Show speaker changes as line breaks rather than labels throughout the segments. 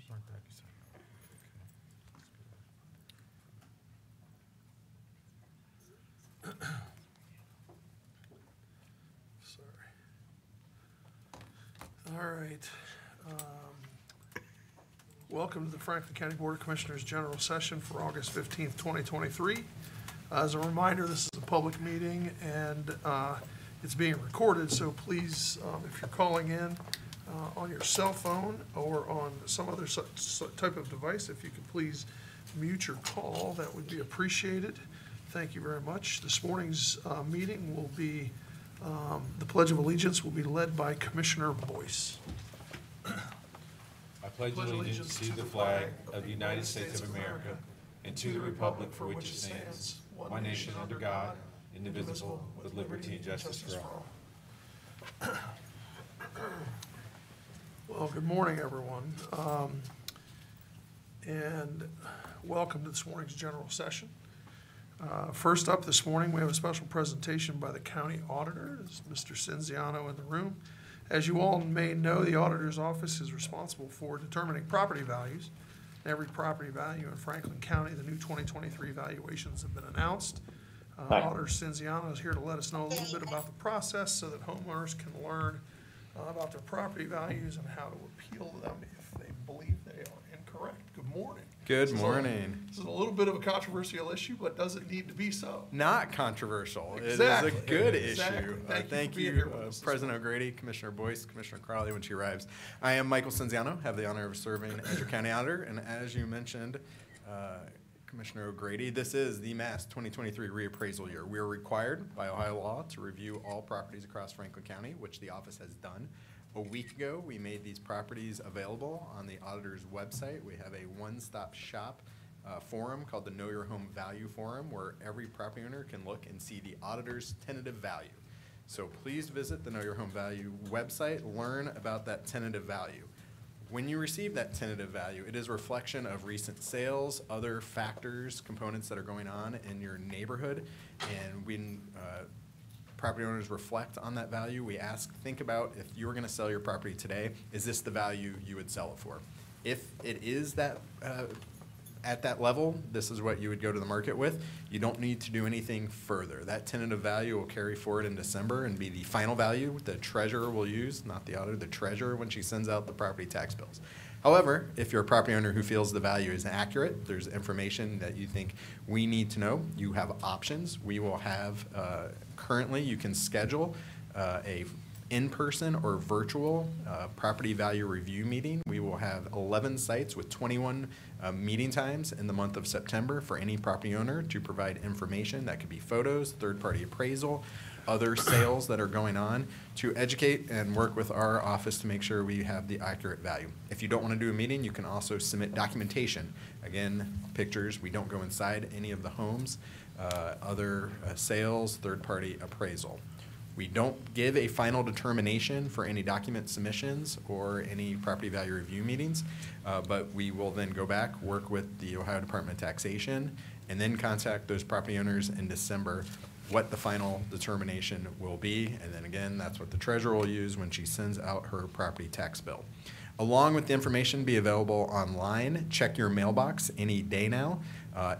Sorry. All right. Welcome to the Franklin County Board of Commissioners General Session for August 15th, 2023. As a reminder, this is a public meeting and it's being recorded, so please, if you're calling in on your cell phone or on some other type of device, if you could please mute your call, that would be appreciated. Thank you very much. This morning's meeting will be, the Pledge of Allegiance will be led by Commissioner Boyce.
I pledge allegiance to the flag of the United States of America and to the republic for which it stands, one nation under God, indivisible, with liberty and justice for all.
Well, good morning, everyone, and welcome to this morning's general session. First up this morning, we have a special presentation by the county auditor. There's Mr. Cinziano in the room. As you all may know, the auditor's office is responsible for determining property values. Every property value in Franklin County, the new 2023 valuations have been announced. Auditor Cinziano is here to let us know a little bit about the process so that homeowners can learn about their property values and how to appeal them if they believe they are incorrect. Good morning.
Good morning.
This is a little bit of a controversial issue, but does it need to be so?
Not controversial.
Exactly.
It is a good
Exactly.
issue.
Thank
you,
you for
President O'Grady, Commissioner Boyce, Commissioner Crowley when she arrives. I am Michael Cinziano, have the honor of serving as your county auditor, and as you mentioned, Commissioner O'Grady, this is the Mass 2023 reappraisal year. We are required by Ohio law to review all properties across Franklin County, which the office has done. A week ago, we made these properties available on the auditor's website. We have a one-stop shop forum called the Know Your Home Value Forum, where every property owner can look and see the auditor's tentative value. So please visit the Know Your Home Value website, learn about that tentative value. When you receive that tentative value, it is a reflection of recent sales, other factors, components that are going on in your neighborhood, and when property owners reflect on that value, we think about if you were going to sell your property today, is this the value you would sell it for? If it is that at that level, this is what you would go to the market with. You don't need to do anything further. That tentative value will carry forward in December and be the final value the treasurer will use, not the auditor, the treasurer when she sends out the property tax bills. However, if you're a property owner who feels the value is accurate, there's information that you think we need to know, you have options. We will have, currently you can schedule a in-person or virtual property value review meeting. We will have 11 sites with 21 meeting times in the month of September for any property owner to provide information. That could be photos, third-party appraisal, other sales that are going on, to educate and work with our office to make sure we have the accurate value. If you don't want to do a meeting, you can also submit documentation. Again, pictures. We don't go inside any of the homes, other sales, third-party appraisal. We don't give a final determination for any document submissions or any property value review meetings, but we will then go back, work with the Ohio Department of Taxation, and then contact those property owners in December what the final determination will be. And then again, that's what the treasurer will use when she sends out her property tax bill. Along with the information be available online, check your mailbox any day now.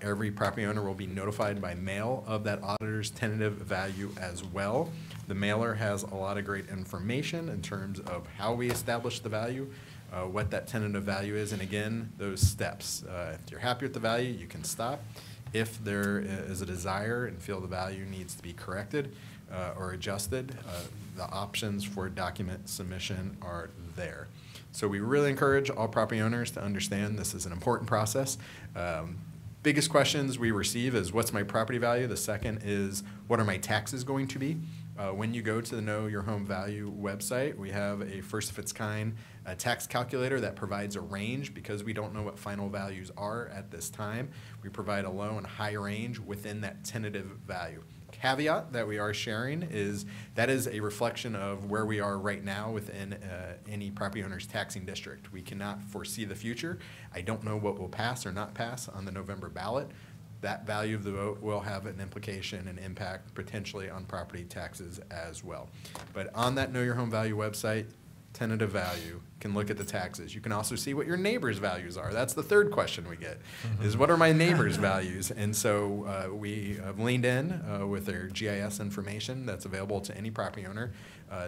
Every property owner will be notified by mail of that auditor's tentative value as well. The mailer has a lot of great information in terms of how we establish the value, what that tentative value is, and again, those steps. If you're happy with the value, you can stop. If there is a desire and feel the value needs to be corrected or adjusted, the options for document submission are there. So we really encourage all property owners to understand this is an important process. Biggest questions we receive is, what's my property value? The second is, what are my taxes going to be? When you go to the Know Your Home Value website, we have a first of its kind tax calculator that provides a range because we don't know what final values are at this time. We provide a low and high range within that tentative value. Caveat that we are sharing is that is a reflection of where we are right now within any property owner's taxing district. We cannot foresee the future. I don't know what will pass or not pass on the November ballot. That value of the vote will have an implication and impact potentially on property taxes as well. But on that Know Your Home Value website, tentative value, can look at the taxes. You can also see what your neighbor's values are. That's the third question we get, is what are my neighbor's values? And so we have leaned in with their GIS information that's available to any property owner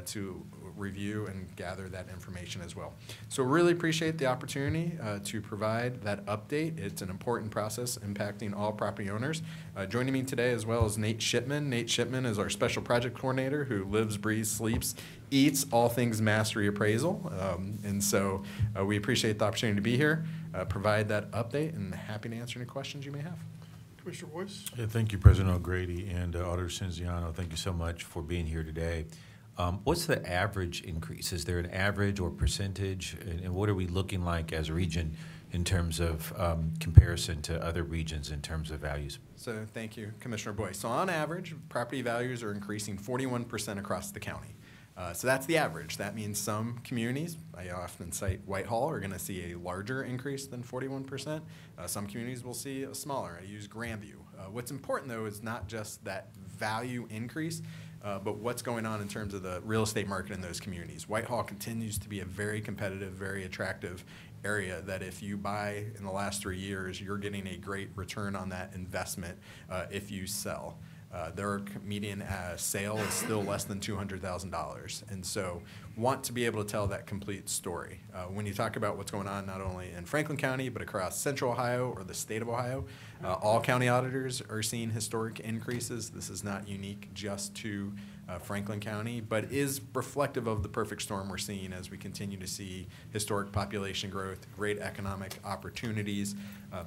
to review and gather that information as well. So really appreciate the opportunity to provide that update. It's an important process impacting all property owners. Joining me today as well is Nate Shipman. Nate Shipman is our special project coordinator who lives, breathes, sleeps, eats all things mastery appraisal. And so we appreciate the opportunity to be here, provide that update, and happy to answer any questions you may have.
Commissioner Boyce?
Yeah, thank you, President O'Grady, and Auditor Cinziano. Thank you so much for being here today. What's the average increase? Is there an average or percentage, and what are we looking like as a region in terms of comparison to other regions in terms of values?
So thank you, Commissioner Boyce. So on average, property values are increasing 41% across the county. So that's the average. That means some communities, I often cite Whitehall, are going to see a larger increase than 41%. Some communities will see a smaller. I use Grandview. What's important, though, is not just that value increase, but what's going on in terms of the real estate market in those communities. Whitehall continues to be a very competitive, very attractive area that if you buy in the last 3 years, you're getting a great return on that investment if you sell. Their median sale is still less than $200,000, and so want to be able to tell that complete story. When you talk about what's going on not only in Franklin County but across Central Ohio or the state of Ohio, all county auditors are seeing historic increases. This is not unique just to Franklin County, but is reflective of the perfect storm we're seeing as we continue to see historic population growth, great economic opportunities,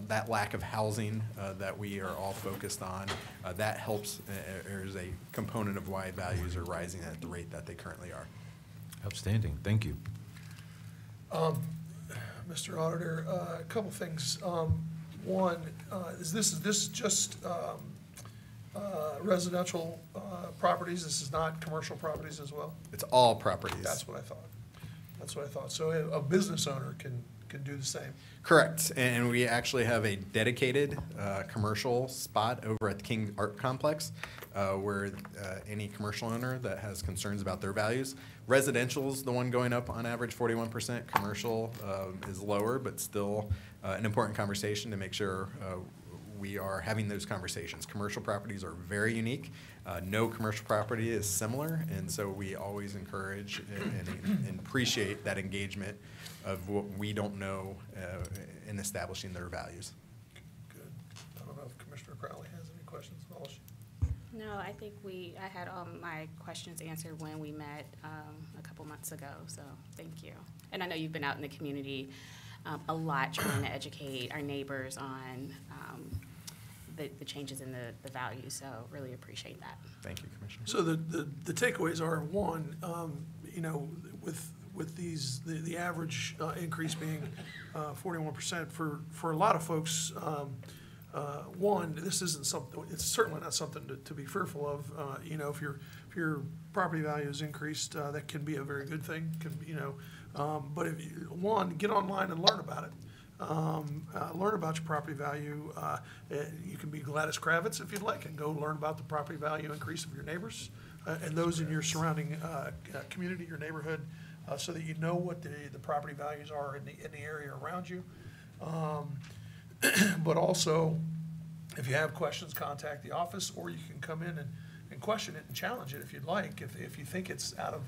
that lack of housing that we are all focused on, that helps, is a component of why values are rising at the rate that they currently are.
Outstanding. Thank you.
Mr. Auditor, a couple things. One, is this just residential properties? This is not commercial properties as well?
It's all properties.
That's what I thought. That's what I thought. So a business owner can do the same?
Correct. And we actually have a dedicated commercial spot over at the King Art Complex where any commercial owner that has concerns about their values. Residential is the one going up on average 41%. Commercial is lower, but still an important conversation to make sure we are having those conversations. Commercial properties are very unique. No commercial property is similar, and so we always encourage and appreciate that engagement of what we don't know in establishing their values.
Good. I don't know if Commissioner Crowley has any questions.
No, I think I had all my questions answered when we met a couple months ago, so thank you. And I know you've been out in the community a lot trying to educate our neighbors on the changes in the values, so really appreciate that.
Thank you, Commissioner.
So the takeaways are, one, you know, with these, the average increase being 41% for a lot of folks, one, this isn't something, it's certainly not something to be fearful of. You know, if your property value is increased, that can be a very good thing, you know. But if one, get online and learn about it. Learn about your property value. You can be Gladys Kravitz if you'd like and go learn about the property value increase of your neighbors and those in your surrounding community, your neighborhood, so that you know what the property values are in the area around you. But also, if you have questions, contact the office, or you can come in and question it and challenge it if you'd like. If you think it's out of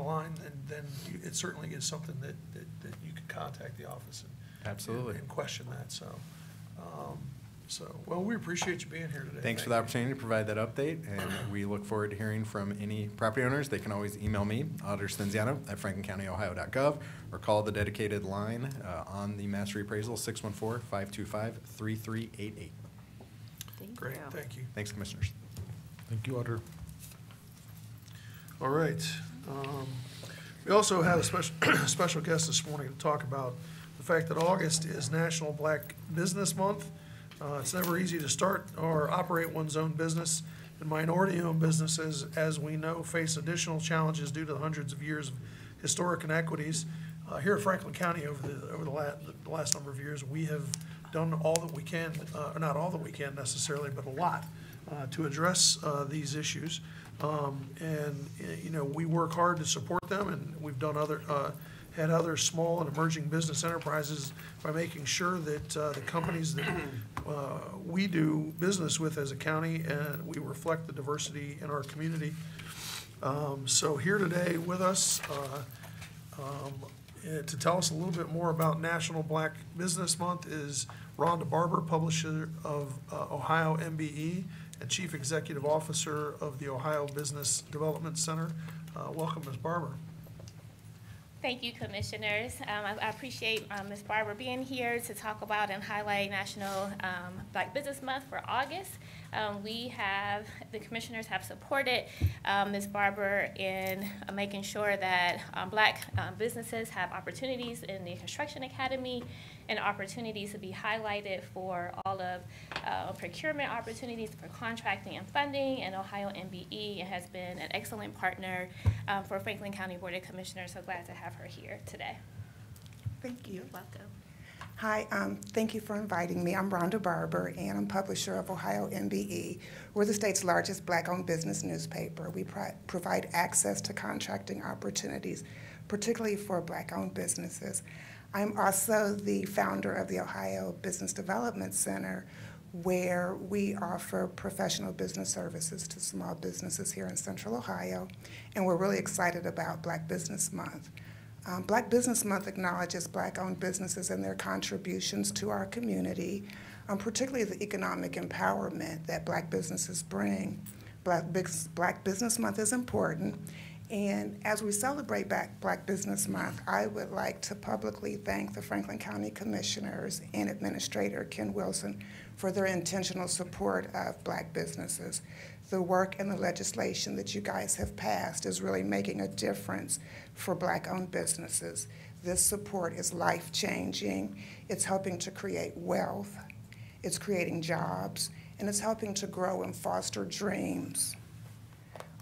line, then it certainly is something that you can contact the office and question that. So, well, we appreciate you being here today.
Thanks for the opportunity to provide that update, and we look forward to hearing from any property owners. They can always email me, Auditor Cinziano at franklincountyohio.gov, or call the dedicated line on the Mastery Appraisal, 614-525-3388.
Great, thank you.
Thanks, Commissioners.
Thank you, Auditor.
All right. We also have a special guest this morning to talk about the fact that August is National Black Business Month. It's never easy to start or operate one's own business, and minority-owned businesses, as we know, face additional challenges due to the hundreds of years of historic inequities. Here at Franklin County over the last number of years, we have done all that we can, not all that we can necessarily, but a lot, to address these issues. You know, we work hard to support them, and we've done had other small and emerging business enterprises by making sure that the companies that we do business with as a county, and we reflect the diversity in our community. So here today with us to tell us a little bit more about National Black Business Month is Rhonda Barber, publisher of Ohio MBE and Chief Executive Officer of the Ohio Business Development Center. Welcome, Ms. Barber.
Thank you, Commissioners. I appreciate Ms. Barber being here to talk about and highlight National Black Business Month for August. The Commissioners have supported Ms. Barber in making sure that Black businesses have opportunities in the Construction Academy and opportunities to be highlighted for all of procurement opportunities for contracting and funding, and Ohio MBE has been an excellent partner for Franklin County Board of Commissioners. So glad to have her here today.
Thank you.
You're welcome.
Hi, thank you for inviting me. I'm Rhonda Barber, and I'm publisher of Ohio MBE. We're the state's largest Black-owned business newspaper. We provide access to contracting opportunities, particularly for Black-owned businesses. I'm also the founder of the Ohio Business Development Center, where we offer professional business services to small businesses here in Central Ohio, and we're really excited about Black Business Month. Black Business Month acknowledges Black-owned businesses and their contributions to our community, particularly the economic empowerment that Black businesses bring. Black Business Month is important, and as we celebrate Black Business Month, I would like to publicly thank the Franklin County Commissioners and Administrator Ken Wilson for their intentional support of Black businesses. The work and the legislation that you guys have passed is really making a difference for Black-owned businesses. This support is life-changing. It's helping to create wealth. It's creating jobs, and it's helping to grow and foster dreams.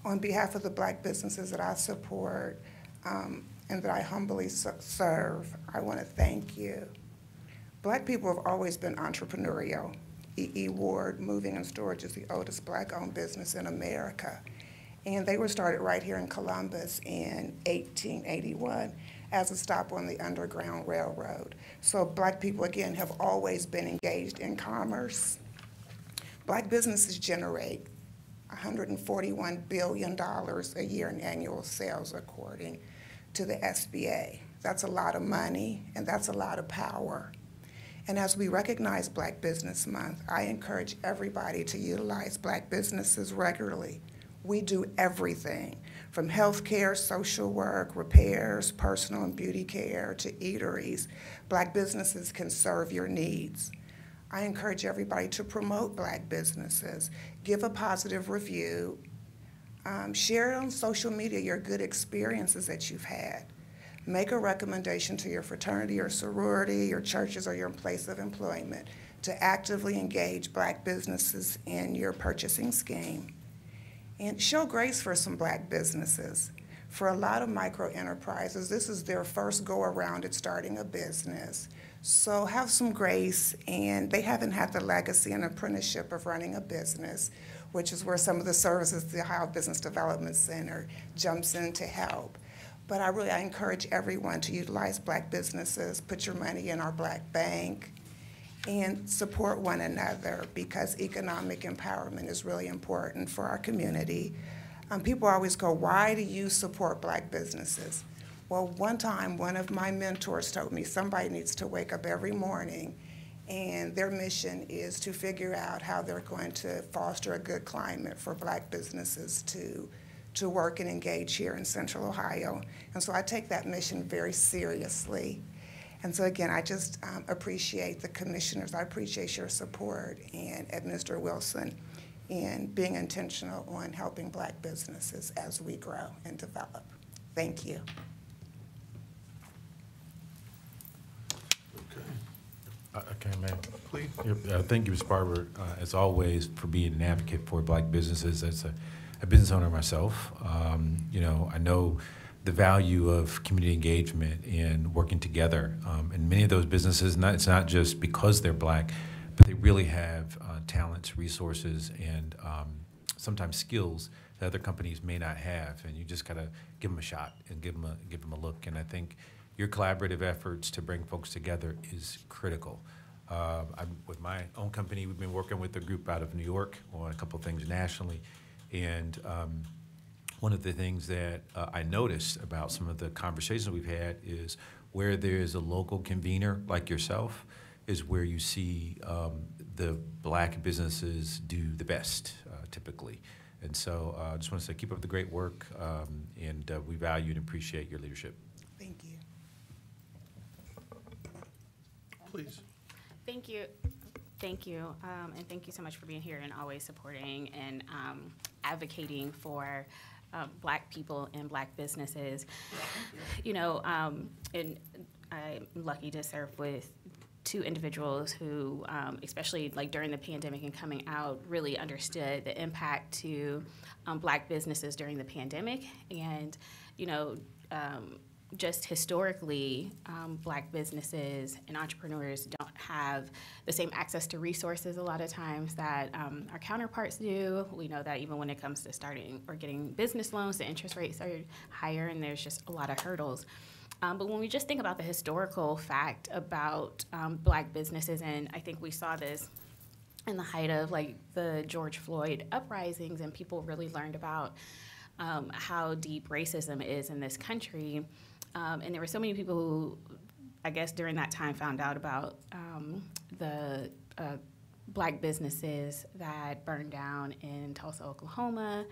On behalf of the Black businesses that I support and that I humbly serve, I want to thank you. Black people have always been entrepreneurial. E.E. Ward Moving and Storage is the oldest Black-owned business in America. And they were started right here in Columbus in 1881 as a stop on the Underground Railroad. So Black people, again, have always been engaged in commerce. Black businesses generate $141 billion a year in annual sales, according to the SBA. That's a lot of money, and that's a lot of power. And as we recognize Black Business Month, I encourage everybody to utilize Black businesses regularly. We do everything from healthcare, social work, repairs, personal and beauty care, to eateries. Black businesses can serve your needs. I encourage everybody to promote Black businesses, give a positive review, share on social media your good experiences that you've had. Make a recommendation to your fraternity or sorority, your churches, or your place of employment to actively engage Black businesses in your purchasing scheme. And show grace for some Black businesses. For a lot of micro enterprises, this is their first go around at starting a business. So have some grace, and they haven't had the legacy and apprenticeship of running a business, which is where some of the services the Ohio Business Development Center jumps in to help. But I encourage everyone to utilize Black businesses, put your money in our Black bank, and support one another, because economic empowerment is really important for our community. People always go, why do you support Black businesses? Well, one time, one of my mentors told me somebody needs to wake up every morning, and their mission is to figure out how they're going to foster a good climate for Black businesses to work and engage here in Central Ohio. And so I take that mission very seriously. And so again, I just appreciate the commissioners. I appreciate your support, and Administrator Wilson in being intentional on helping Black businesses as we grow and develop. Thank you.
Okay, ma'am.
Please.
Thank you, Ms. Barber, as always, for being an advocate for Black businesses. As a business owner myself, I know the value of community engagement and working together. And many of those businesses, it's not just because they're Black, but they really have talents, resources, and sometimes skills that other companies may not have, and you just gotta give them a shot and give them a look. And I think your collaborative efforts to bring folks together is critical. With my own company, we've been working with a group out of New York on a couple of things nationally, and one of the things that I noticed about some of the conversations we've had is where there is a local convener like yourself is where you see the Black businesses do the best, typically. And so I just want to say keep up the great work, and we value and appreciate your leadership.
Thank you.
Please.
Thank you. Thank you. And thank you so much for being here and always supporting and advocating for Black people and Black businesses. You know, and I'm lucky to serve with two individuals who, especially like during the pandemic and coming out, really understood the impact to Black businesses during the pandemic. And, you know, just historically, Black businesses and entrepreneurs don't have the same access to resources a lot of times that our counterparts do. We know that even when it comes to starting or getting business loans, the interest rates are higher and there's just a lot of hurdles. But when we just think about the historical fact about Black businesses, and I think we saw this in the height of like the George Floyd uprisings, and people really learned about how deep racism is in this country. And there were so many people who, I guess, during that time found out about the Black businesses that burned down in Tulsa, Oklahoma,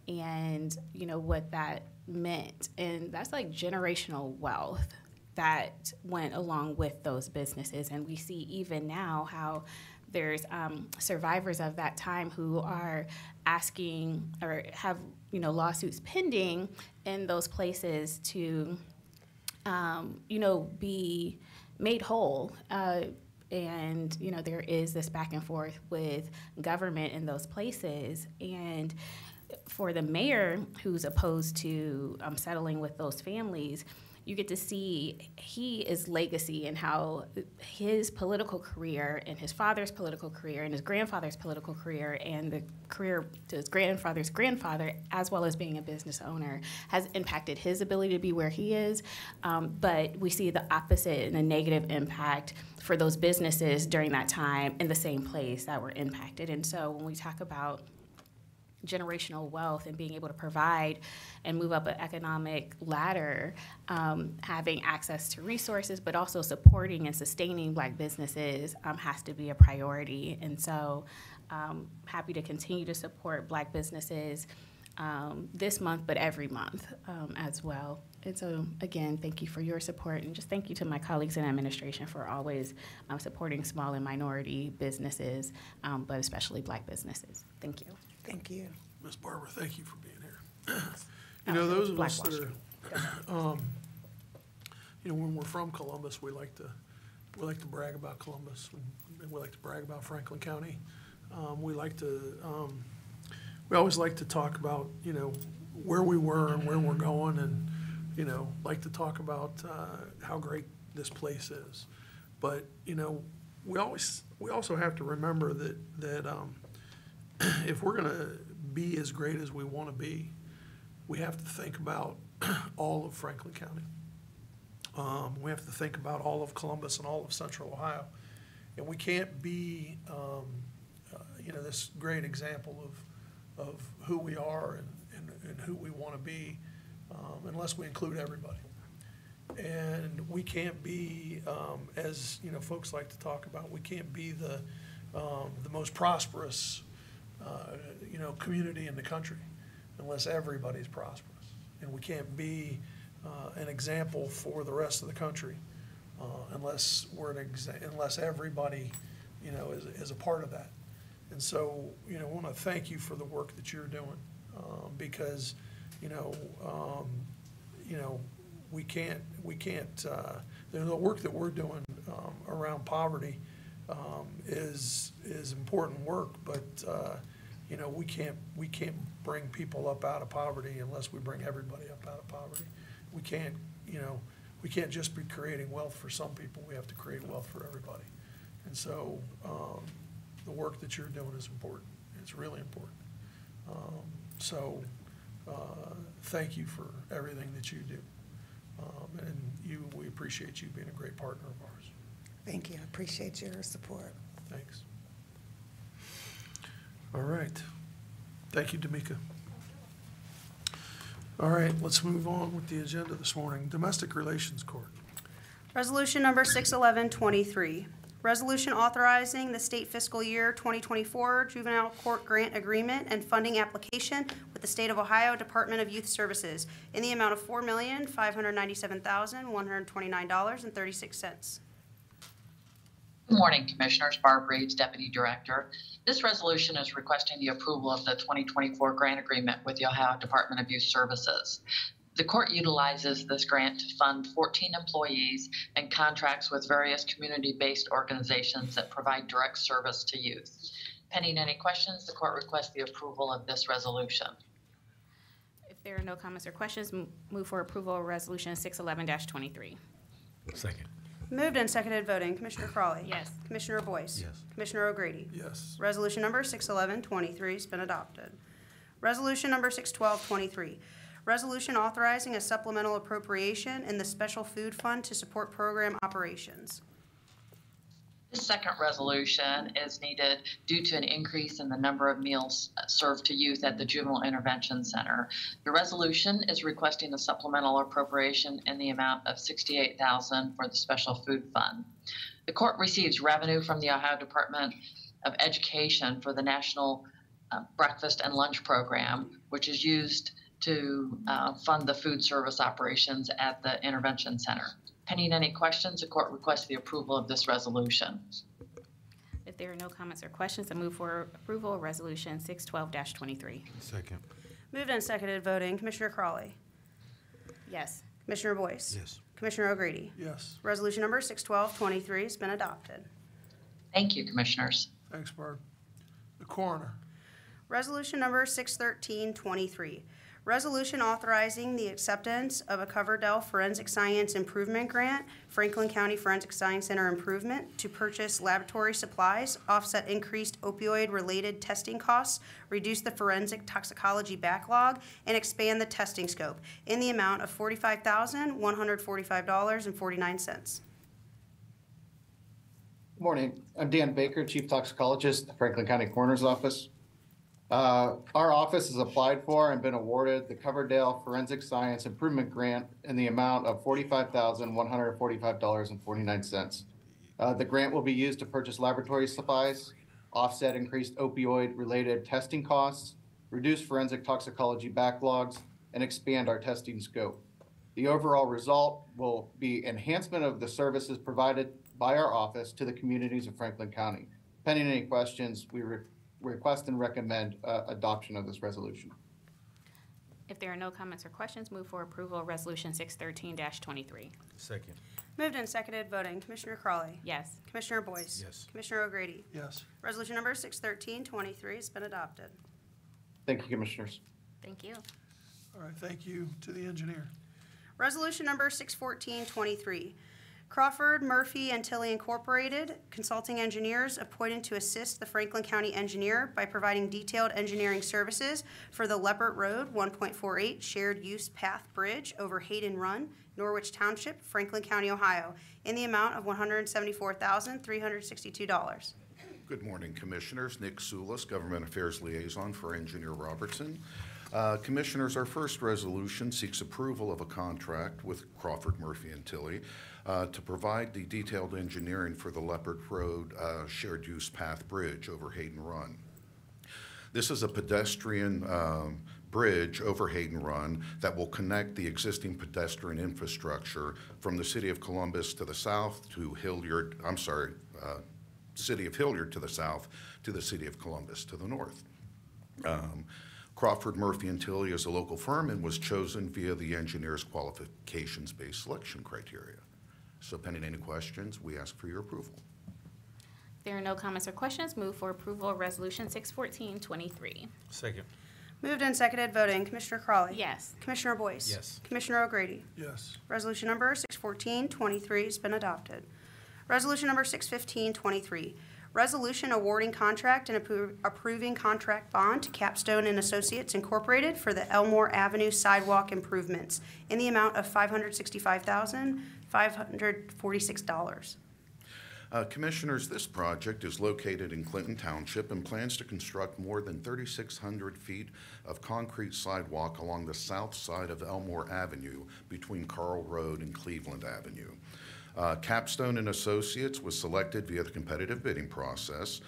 and, you know, what that meant. And that's like generational wealth that went along with those businesses. And we see even now how there's survivors of that time who are asking or have, you know, lawsuits pending in those places to, you know, be made whole. And, you know, there is this back and forth with government in those places. And for the mayor who's opposed to settling with those families, you get to see his legacy and how his political career and his father's political career and his grandfather's political career and the career to his grandfather's grandfather, as well as being a business owner, has impacted his ability to be where he is. But we see the opposite and the negative impact for those businesses during that time in the same place that were impacted. And so when we talk about generational wealth and being able to provide and move up an economic ladder, having access to resources, but also supporting and sustaining Black businesses has to be a priority. And so happy to continue to support Black businesses this month, but every month as well. And so, again, thank you for your support, and just thank you to my colleagues in administration for always supporting small and minority businesses, but especially Black businesses. Thank you.
Thank you.
Ms. Barber, thank you for being here. You know, those of us that are, you know, when we're from Columbus, we like to brag about Columbus, and we like to brag about Franklin County. We always like to talk about, you know, where we were and where we're going, and, you know, like to talk about how great this place is. But, you know, we also have to remember that if we're going to be as great as we want to be, we have to think about all of Franklin County. We have to think about all of Columbus and all of Central Ohio. And we can't be, you know, this great example of who we are and who we want to be unless we include everybody. And we can't be, as you know, folks like to talk about, we can't be the most prosperous, you know, community in the country unless everybody's prosperous. And we can't be an example for the rest of the country unless unless everybody, you know, is a part of that. And so, you know, I want to thank you for the work that you're doing because, you know, we can't. The work that we're doing around poverty is important work, but you know, we can't bring people up out of poverty unless we bring everybody up out of poverty. We can't, you know, we can't just be creating wealth for some people. We have to create wealth for everybody. And so the work that you're doing is important. It's really important. So thank you for everything that you do. We appreciate you being a great partner of ours.
Thank you. I appreciate your support.
Thanks. All right. Thank you, D'Amica. All right, let's move on with the agenda this morning. Domestic Relations Court.
Resolution number 61123. Resolution authorizing the state fiscal year 2024 juvenile court grant agreement and funding application with the State of Ohio Department of Youth Services in the amount of $4,597,129.36.
Good morning, Commissioners. Barb Reeves, Deputy Director. This resolution is requesting the approval of the 2024 grant agreement with the Ohio Department of Youth Services. The court utilizes this grant to fund 14 employees and contracts with various community-based organizations that provide direct service to youth. Pending any questions, the court requests the approval of this resolution.
If there are no comments or questions, move for approval of Resolution 611-23.
Second.
Moved and seconded voting. Commissioner Crawley.
Yes.
Commissioner Boyce.
Yes.
Commissioner O'Grady.
Yes.
Resolution number 61123 has been adopted. Resolution number 61223. Resolution authorizing a supplemental appropriation in the Special Food Fund to support program operations.
This second resolution is needed due to an increase in the number of meals served to youth at the Juvenile Intervention Center. The resolution is requesting a supplemental appropriation in the amount of $68,000 for the Special Food Fund. The court receives revenue from the Ohio Department of Education for the National Breakfast and Lunch Program, which is used to fund the food service operations at the Intervention Center. Pending any questions, the court requests the approval of this resolution.
If there are no comments or questions, I move for approval of Resolution 612-23.
Second.
Moved and seconded voting. Commissioner Crawley.
Yes.
Commissioner Boyce.
Yes.
Commissioner O'Grady.
Yes.
Resolution number 61223 has been adopted.
Thank you, Commissioners.
Thanks, Barb. The coroner.
Resolution number 61323. Resolution authorizing the acceptance of a Coverdell Forensic Science Improvement Grant, Franklin County Forensic Science Center Improvement, to purchase laboratory supplies, offset increased opioid-related testing costs, reduce the forensic toxicology backlog, and expand the testing scope in the amount of $45,145.49.
Good morning. I'm Dan Baker, Chief Toxicologist at the Franklin County Coroner's Office. Our office has applied for and been awarded the Coverdell Forensic Science Improvement Grant in the amount of $45,145.49. The grant will be used to purchase laboratory supplies, offset increased opioid-related testing costs, reduce forensic toxicology backlogs, and expand our testing scope. The overall result will be enhancement of the services provided by our office to the communities of Franklin County. Pending any questions, we request and recommend adoption of this resolution.
If there are no comments or questions, move for approval of Resolution 613-23.
Second.
Moved and seconded voting. Commissioner Crawley.
Yes.
Commissioner Boyce.
Yes.
Commissioner O'Grady.
Yes.
Resolution number 61323 has been adopted.
Thank you, Commissioners.
Thank you.
All right, thank you to the engineer.
Resolution number 61423. Crawford, Murphy, and Tilley Incorporated, consulting engineers appointed to assist the Franklin County engineer by providing detailed engineering services for the Leopard Road 1.48 Shared Use Path Bridge over Hayden Run, Norwich Township, Franklin County, Ohio, in the amount of $174,362.
Good morning, Commissioners. Nick Soulis, Government Affairs Liaison for Engineer Robertson. Commissioners, our first resolution seeks approval of a contract with Crawford, Murphy, and Tilley to provide the detailed engineering for the Leopard Road Shared Use Path Bridge over Hayden Run. This is a pedestrian bridge over Hayden Run that will connect the existing pedestrian infrastructure from the city of Columbus to the south to Hilliard, city of Hilliard to the south to the city of Columbus to the north. Crawford, Murphy, and Tilley is a local firm and was chosen via the engineer's qualifications-based selection criteria. So pending any questions, we ask for your approval.
If there are no comments or questions, move for approval of Resolution 614-23.
Second.
Moved and seconded voting. Commissioner Crawley.
Yes.
Commissioner Boyce.
Yes.
Commissioner O'Grady.
Yes.
Resolution number 61423 has been adopted. Resolution number 61523. Resolution awarding contract and approving contract bond to Capstone and Associates Incorporated for the Elmore Avenue sidewalk improvements in the amount of $565,546.
Commissioners, this project is located in Clinton Township and plans to construct more than 3,600 feet of concrete sidewalk along the south side of Elmore Avenue between Carl Road and Cleveland Avenue. Capstone and Associates was selected via the competitive bidding process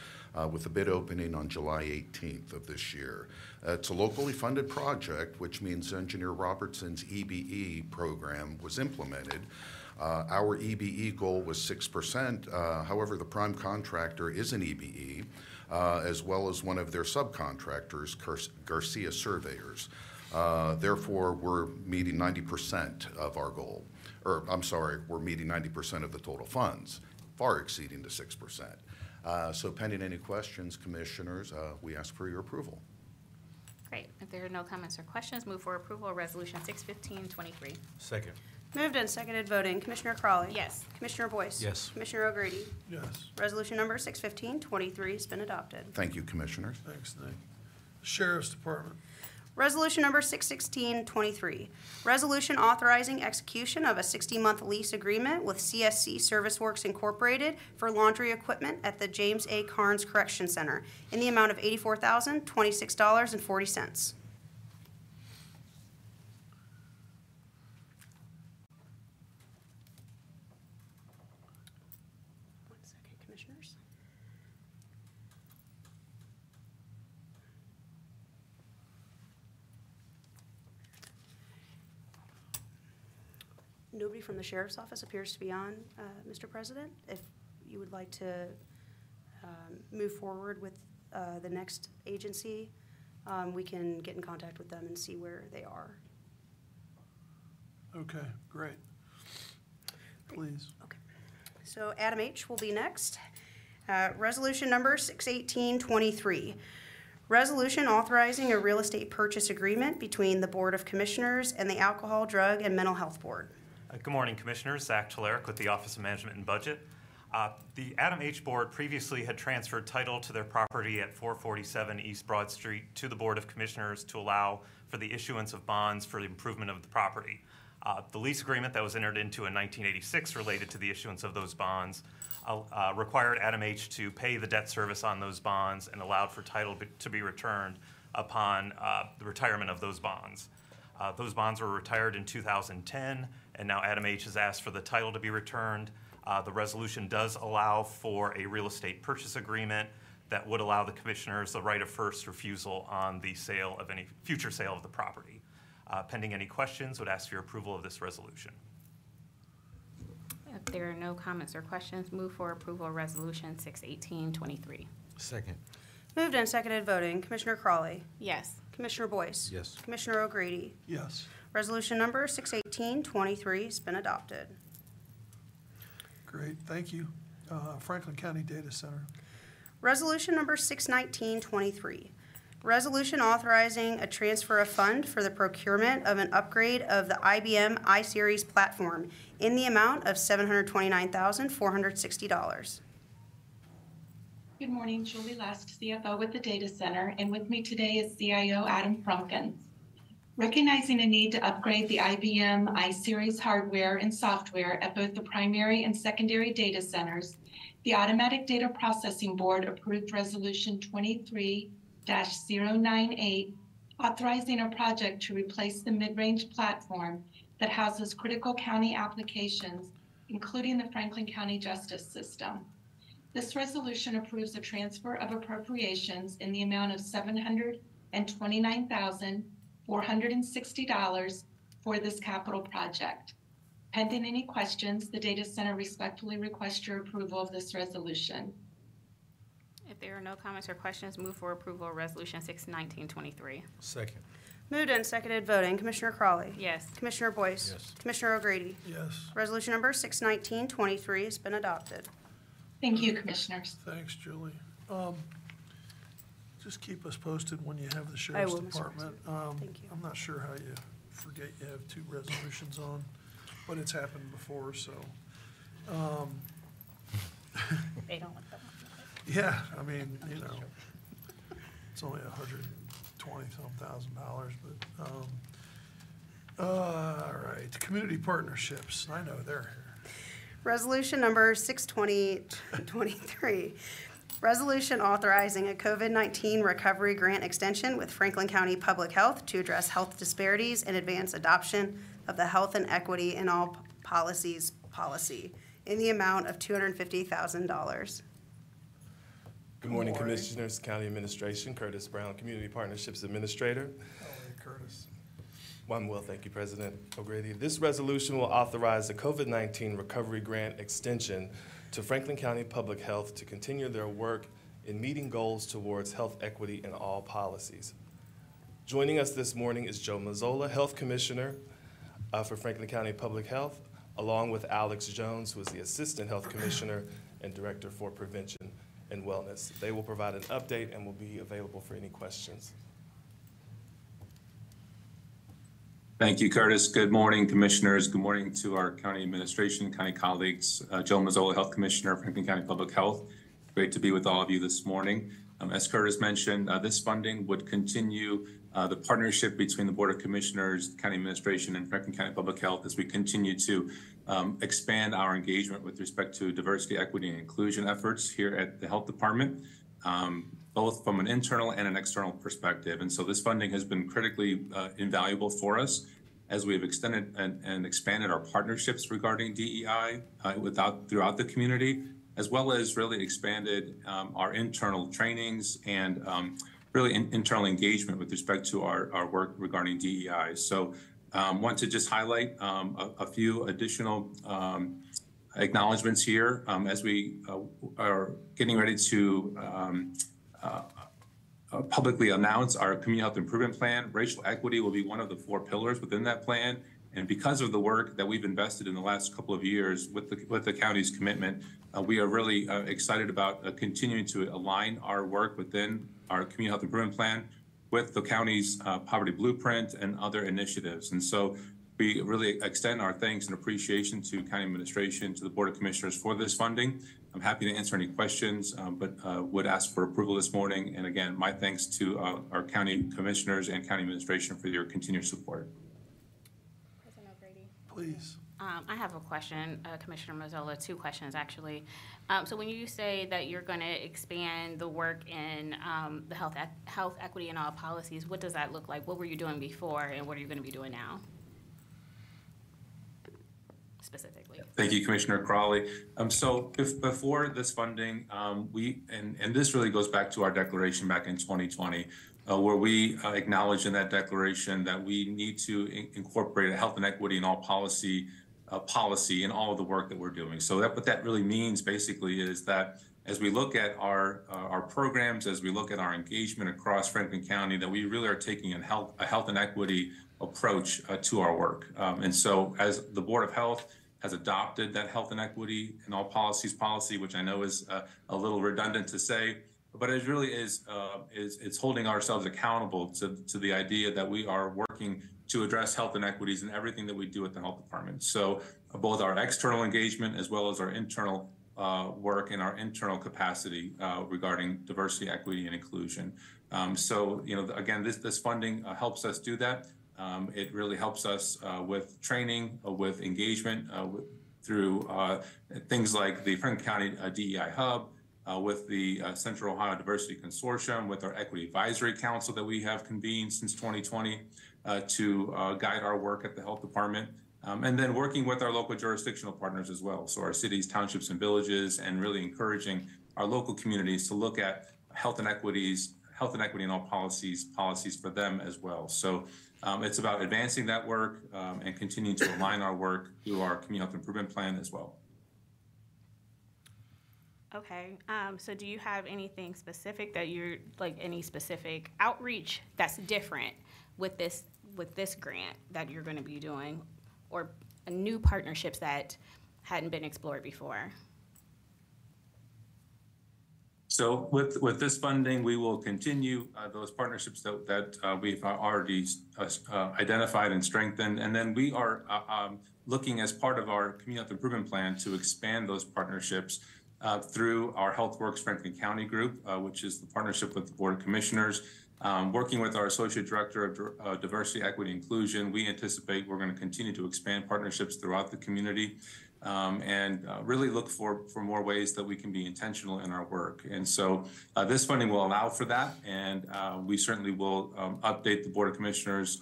with the bid opening on July 18th of this year. It's a locally funded project, which means Engineer Robertson's EBE program was implemented. Our EBE goal was 6%. However, the prime contractor is an EBE, as well as one of their subcontractors, Garcia Surveyors. Therefore, we're meeting 90% of our goal. Or, I'm sorry, we're meeting 90% of the total funds, far exceeding the 6%. So pending any questions, Commissioners, we ask for your approval.
Great. If there are no comments or questions, move for approval of Resolution 615-23.
Second.
Moved and seconded voting. Commissioner Crawley.
Yes.
Commissioner Boyce.
Yes.
Commissioner O'Grady.
Yes.
Resolution number 615-23 has been adopted.
Thank you, Commissioners.
Thanks, Nick. Sheriff's Department.
Resolution number 616-23, resolution authorizing execution of a 60-month lease agreement with CSC Service Works Incorporated for laundry equipment at the James A. Carnes Correction Center in the amount of $84,026.40. One second, Commissioners. Nobody from the Sheriff's Office appears to be on, Mr. President. If you would like to move forward with the next agency, we can get in contact with them and see where they are.
Okay, great. Please.
Okay. So Adam H. will be next. Resolution number 618-23. Resolution authorizing a real estate purchase agreement between the Board of Commissioners and the Alcohol, Drug, and Mental Health Board.
Good morning, Commissioners. Zach Choleric with the Office of Management and Budget. The Adam H. Board previously had transferred title to their property at 447 East Broad Street to the Board of Commissioners to allow for the issuance of bonds for the improvement of the property. The lease agreement that was entered into in 1986 related to the issuance of those bonds required Adam H. to pay the debt service on those bonds and allowed for title to be returned upon the retirement of those bonds. Those bonds were retired in 2010, and now Adam H. has asked for the title to be returned. The resolution does allow for a real estate purchase agreement that would allow the commissioners the right of first refusal on the sale of any future sale of the property. Pending any questions, would ask for your approval of this resolution.
If there are no comments or questions, move for approval of Resolution 618-23.
Second.
Moved and seconded voting. Commissioner Crawley.
Yes.
Commissioner Boyce.
Yes.
Commissioner O'Grady.
Yes.
Resolution number 618-23 has been adopted.
Great, thank you. Franklin County Data Center.
Resolution number 619-23. Resolution authorizing a transfer of fund for the procurement of an upgrade of the IBM iSeries platform in the amount of $729,460.
Good morning, Julie Last, CFO with the Data Center, and with me today is CIO Adam Frumpkins. Recognizing a need to upgrade the IBM iSeries hardware and software at both the primary and secondary data centers, the Automatic Data Processing Board approved Resolution 23-098, authorizing a project to replace the mid-range platform that houses critical county applications, including the Franklin County Justice System. This resolution approves a transfer of appropriations in the amount of $729,460 for this capital project. Pending any questions, the Data Center respectfully requests your approval of this resolution.
If there are no comments or questions, move for approval of Resolution 619-23.
Second.
Moved and seconded voting. Commissioner Crawley.
Yes.
Commissioner Boyce.
Yes.
Commissioner O'Grady.
Yes.
Resolution number 619-23 has been adopted.
Thank you, Commissioners.
Thanks, Julie. Just keep us posted when you have the
I
Sheriff's
will, Mr.
Department.
Thank you.
I'm not sure how you forget you have two resolutions on, but it's happened before, so.
They don't want them.
Yeah, I mean, you know, it's only $120-some thousand, but, all right, community partnerships, I know they're here.
Resolution number 62023. Resolution authorizing a COVID-19 recovery grant extension with Franklin County Public Health to address health disparities and advance adoption of the health and equity in all policies policy in the amount of $250,000.
Good morning, Commissioners, County Administration, Curtis Brown, Community Partnerships Administrator.
How are you, Curtis?
Well, I'm well, thank you, President O'Grady. This resolution will authorize the COVID-19 recovery grant extension to Franklin County Public Health to continue their work in meeting goals towards health equity in all policies. Joining us this morning is Joe Mazzola, Health Commissioner for Franklin County Public Health, along with Alex Jones, who is the Assistant Health Commissioner and Director for Prevention and Wellness. They will provide an update and will be available for any questions.
Thank you, Curtis. Good morning, Commissioners. Good morning to our County Administration, County colleagues. Joe Mazzola, Health Commissioner, Franklin County Public Health. Great to be with all of you this morning. As Curtis mentioned, this funding would continue the partnership between the Board of Commissioners, County Administration, and Franklin County Public Health as we continue to expand our engagement with respect to diversity, equity, and inclusion efforts here at the Health Department, both from an internal and an external perspective. And so this funding has been critically invaluable for us as we have extended and expanded our partnerships regarding DEI throughout the community, as well as really expanded our internal trainings and really internal engagement with respect to our work regarding DEI. So want to just highlight a few additional acknowledgements here as we are getting ready to publicly announce our Community Health Improvement Plan. Racial equity will be one of the 4 pillars within that plan. And because of the work that we've invested in the last couple of years with the county's commitment, we are really excited about continuing to align our work within our Community Health Improvement Plan with the county's poverty blueprint and other initiatives. And so we really extend our thanks and appreciation to County Administration, to the Board of Commissioners for this funding. I'm happy to answer any questions, but would ask for approval this morning. And again, my thanks to our County Commissioners and County Administration for your continued support.
President O'Grady.
Please.
I have a question, Commissioner Mazzola, 2 questions actually. So when you say that you're going to expand the work in the health equity in all policies, what does that look like? What were you doing before and what are you going to be doing now? Specifically.
Thank you, Commissioner Crawley. So before this funding, and this really goes back to our declaration back in 2020, where we acknowledged in that declaration that we need to incorporate a health and equity in all policy in all of the work that we're doing. So what that really means basically is that as we look at our programs, as we look at our engagement across Franklin County, that we really are taking a health and equity approach to our work. And so as the Board of Health has adopted that health and equity in all policies policy, which I know is a little redundant to say, but it really is it's holding ourselves accountable to the idea that we are working to address health inequities in everything that we do at the Health Department. So both our external engagement as well as our internal work and our internal capacity regarding diversity, equity, and inclusion. So, again, this funding helps us do that. It really helps us with training, with engagement, through things like the Franklin County DEI Hub, with the Central Ohio Diversity Consortium, with our Equity Advisory Council that we have convened since 2020 to guide our work at the Health Department. And then working with our local jurisdictional partners as well. So our cities, townships, and villages, and really encouraging our local communities to look at health and equity in all policies for them as well. So it's about advancing that work and continuing to align our work through our Community Health Improvement Plan as well.
Okay, so do you have anything specific that you're, like any specific outreach that's different with this grant that you're going to be doing, or new partnerships that hadn't been explored before?
So with this funding, we will continue those partnerships that we've already identified and strengthened. And then we are looking as part of our Community Health Improvement Plan to expand those partnerships through our HealthWorks Franklin County group, which is the partnership with the Board of Commissioners. Working with our Associate Director of Diversity, Equity, Inclusion, we anticipate we're going to continue to expand partnerships throughout the community and really look for more ways that we can be intentional in our work. And so this funding will allow for that, and we certainly will update the Board of Commissioners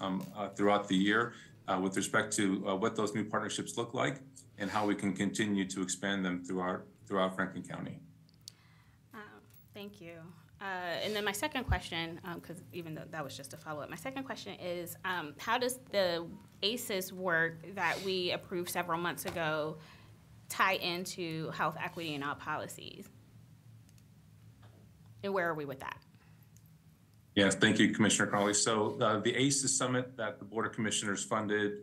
throughout the year with respect to what those new partnerships look like and how we can continue to expand them throughout Franklin County.
Thank you. And then my second question, because even though that was just a follow-up, my second question is, how does the ACEs work that we approved several months ago tie into health equity and all policies? And where are we with that?
Yes, thank you, Commissioner Crawley. So the ACEs Summit that the Board of Commissioners funded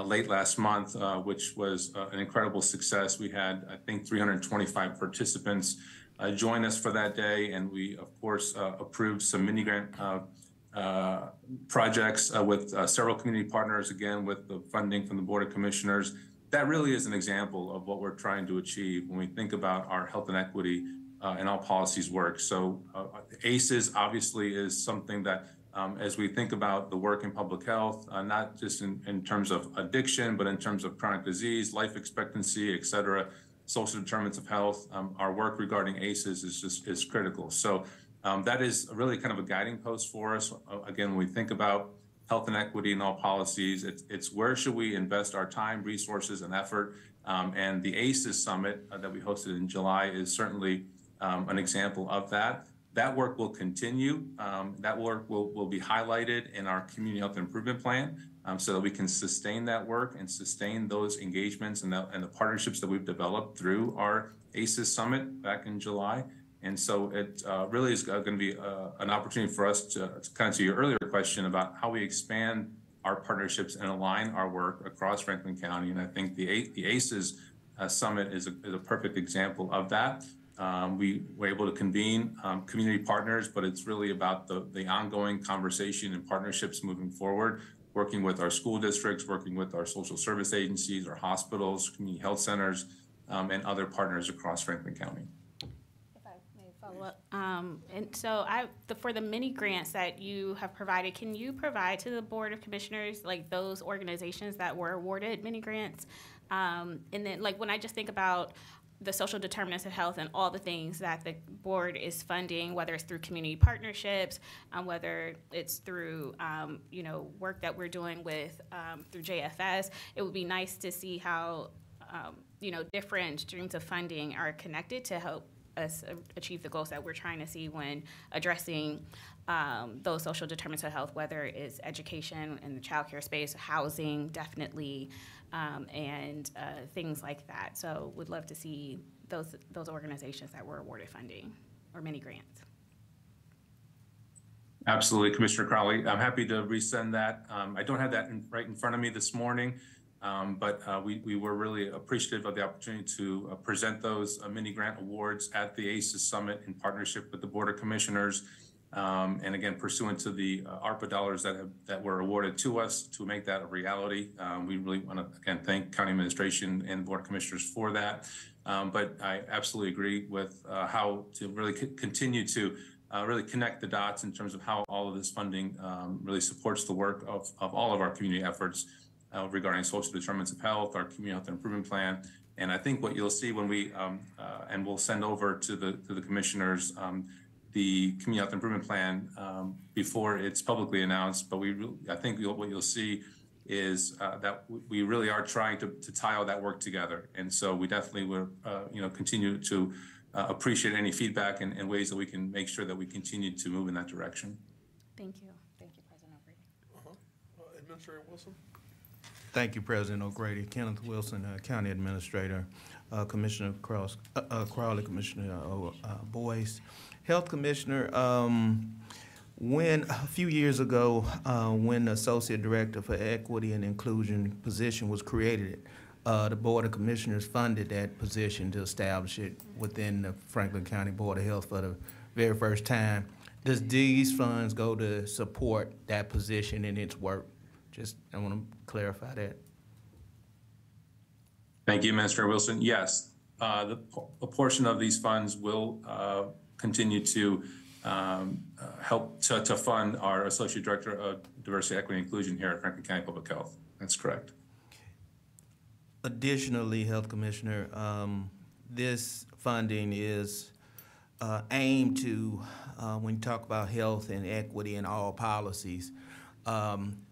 late last month, which was an incredible success. We had, I think, 325 participants join us for that day, and we, of course, approved some mini grant projects with several community partners, again, with the funding from the Board of Commissioners. That really is an example of what we're trying to achieve when we think about our health and equity and all policies work. So ACEs obviously is something that as we think about the work in public health, not just in terms of addiction, but in terms of chronic disease, life expectancy, et cetera, social determinants of health, our work regarding ACEs is critical. So that is really kind of a guiding post for us. Again, when we think about health and equity in all policies, it's where should we invest our time, resources, and effort? And the ACEs Summit that we hosted in July is certainly an example of that. That work will continue. That work will be highlighted in our community health improvement plan so that we can sustain that work and sustain those engagements and the partnerships that we've developed through our ACEs Summit back in July. And so it really is going to be an opportunity for us to kind of to your earlier question about how we expand our partnerships and align our work across Franklin County. And I think the ACEs Summit is a perfect example of that. We were able to convene community partners, but it's really about the ongoing conversation and partnerships moving forward, working with our school districts, working with our social service agencies, our hospitals, community health centers, and other partners across Franklin County.
If I may follow up. And so for the mini grants that you have provided, can you provide to the Board of Commissioners, like those organizations that were awarded mini grants? And then like when I just think about the social determinants of health and all the things that the board is funding, whether it's through community partnerships, whether it's through work that we're doing with through JFS, it would be nice to see how different streams of funding are connected to help us achieve the goals that we're trying to see when addressing those social determinants of health, whether it's education in the childcare space, housing, definitely, and things like that. So would love to see those organizations that were awarded funding or mini grants.
Absolutely, Commissioner Crowley. I'm happy to resend that. I don't have that right in front of me this morning, but we were really appreciative of the opportunity to present those mini grant awards at the ACEs Summit in partnership with the Board of Commissioners. And again, pursuant to the ARPA dollars that were awarded to us to make that a reality. We really want to, again, thank County Administration and Board of Commissioners for that. But I absolutely agree with how to really continue to really connect the dots in terms of how all of this funding really supports the work of all of our community efforts regarding social determinants of health, our community health improvement plan. And I think what you'll see when we, and we'll send over to the commissioners, the community health improvement plan before it's publicly announced, but I think what you'll see is that we really are trying to tie all that work together. And so we definitely will continue to appreciate any feedback and ways that we can make sure that we continue to move in that direction.
Thank you. Thank you, President O'Grady.
Administrator Wilson.
Thank you, President O'Grady. Kenneth Wilson, County Administrator, Commissioner Crowley, Commissioner Boyce. Health Commissioner, when a few years ago, when the Associate Director for Equity and Inclusion position was created, the Board of Commissioners funded that position to establish it within the Franklin County Board of Health for the very first time. Does these funds go to support that position in its work? I want to clarify that.
Thank you, Minister Wilson. Yes, a portion of these funds will continue to help to fund our Associate Director of Diversity, Equity, and Inclusion here at Franklin County Public Health. That's correct.
Additionally, Health Commissioner, this funding is aimed to, when you talk about health and equity and all policies,